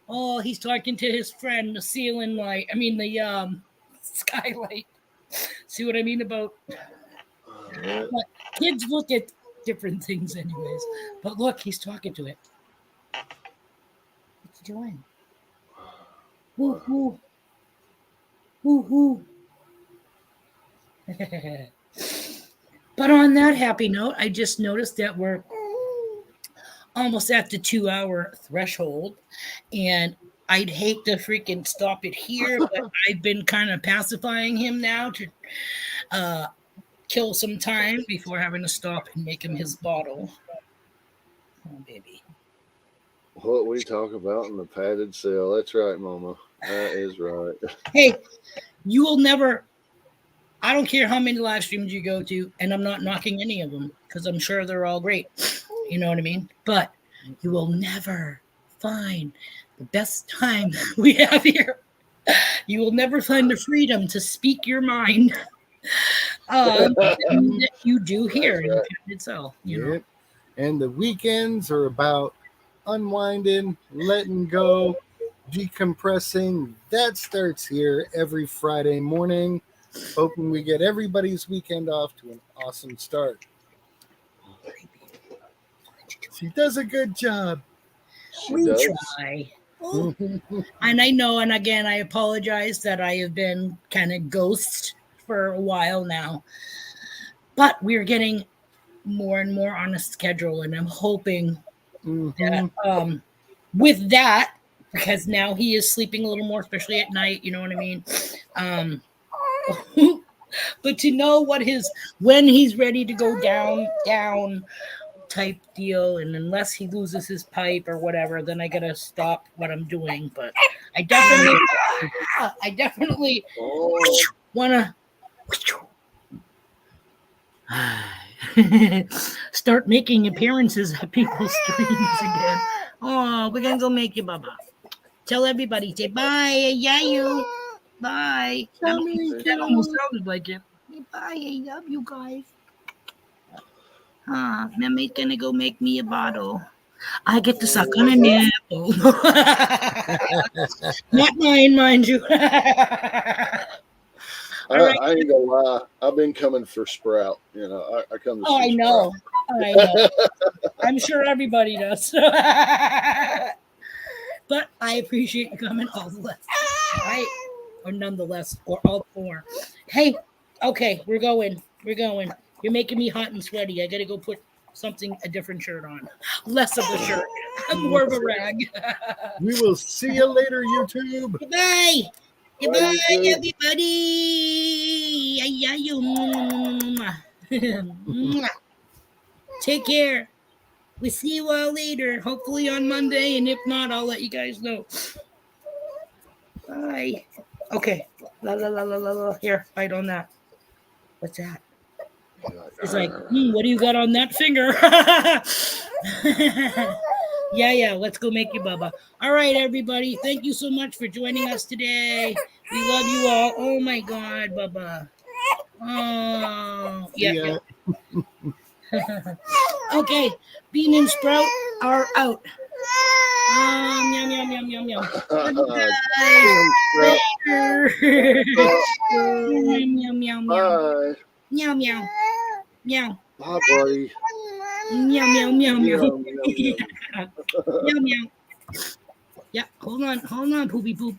Oh, he's talking to his friend, the ceiling light. I mean, the skylight. See what I mean about? But kids look at different things anyways. But look, he's talking to it. What's he doing? Woo hoo. Woo hoo. But on that happy note, I just noticed that we're almost at the 2-hour threshold, and I'd hate to freaking stop it here, but I've been kind of pacifying him now to kill some time before having to stop and make him his bottle. Oh, baby. What we talk about in the padded cell. That's right, Mama. That is right. Hey, you will never. I don't care how many live streams you go to, and I'm not knocking any of them because I'm sure they're all great. You know what I mean? But you will never find the best time we have here. You will never find the freedom to speak your mind that you do here in the padded cell. You know? Yep. And the weekends are about unwinding, letting go, decompressing. That starts here every Friday morning. Hoping we get everybody's weekend off to an awesome start. She does a good job. We try. And I know, and again, I apologize that I have been kind of ghost for a while now. But we're getting more and more on a schedule, and I'm hoping that with that, because now he is sleeping a little more, especially at night, you know what I mean? But to know when he's ready to go down type deal, and unless he loses his pipe or whatever, then I gotta stop what I'm doing. But I definitely wanna start making appearances at people's streams again. Oh, we're gonna go make you Baba. Tell everybody, say bye, yeah, you. Bye. That almost sounded like it. Bye, I love you guys. Mommy's gonna go make me a bottle. I get to suck on a nipple. Not mine, mind you. I ain't gonna lie. I've been coming for Sprout. You know, I come to see I know. I'm sure everybody does. But I appreciate you coming all the less. Right? Or nonetheless, or all four. Hey, okay, we're going. You're making me hot and sweaty. I gotta go put a different shirt on. Less of a shirt. More of a rag. We will see you later, YouTube. Goodbye. Goodbye, everybody. Take care. We'll see you all later. Hopefully on Monday, and if not, I'll let you guys know. Bye. Okay. La. Here, bite on that. What's that? It's like, what do you got on that finger? Yeah. Let's go make you Bubba. All right, everybody. Thank you so much for joining us today. We love you all. Oh my God, Bubba. Oh, yeah. Okay, Bean and Sprout are out. Yum. Yum. Bye. Meow. Bye, buddy. Meow. Yeah, hold on, poopy poop.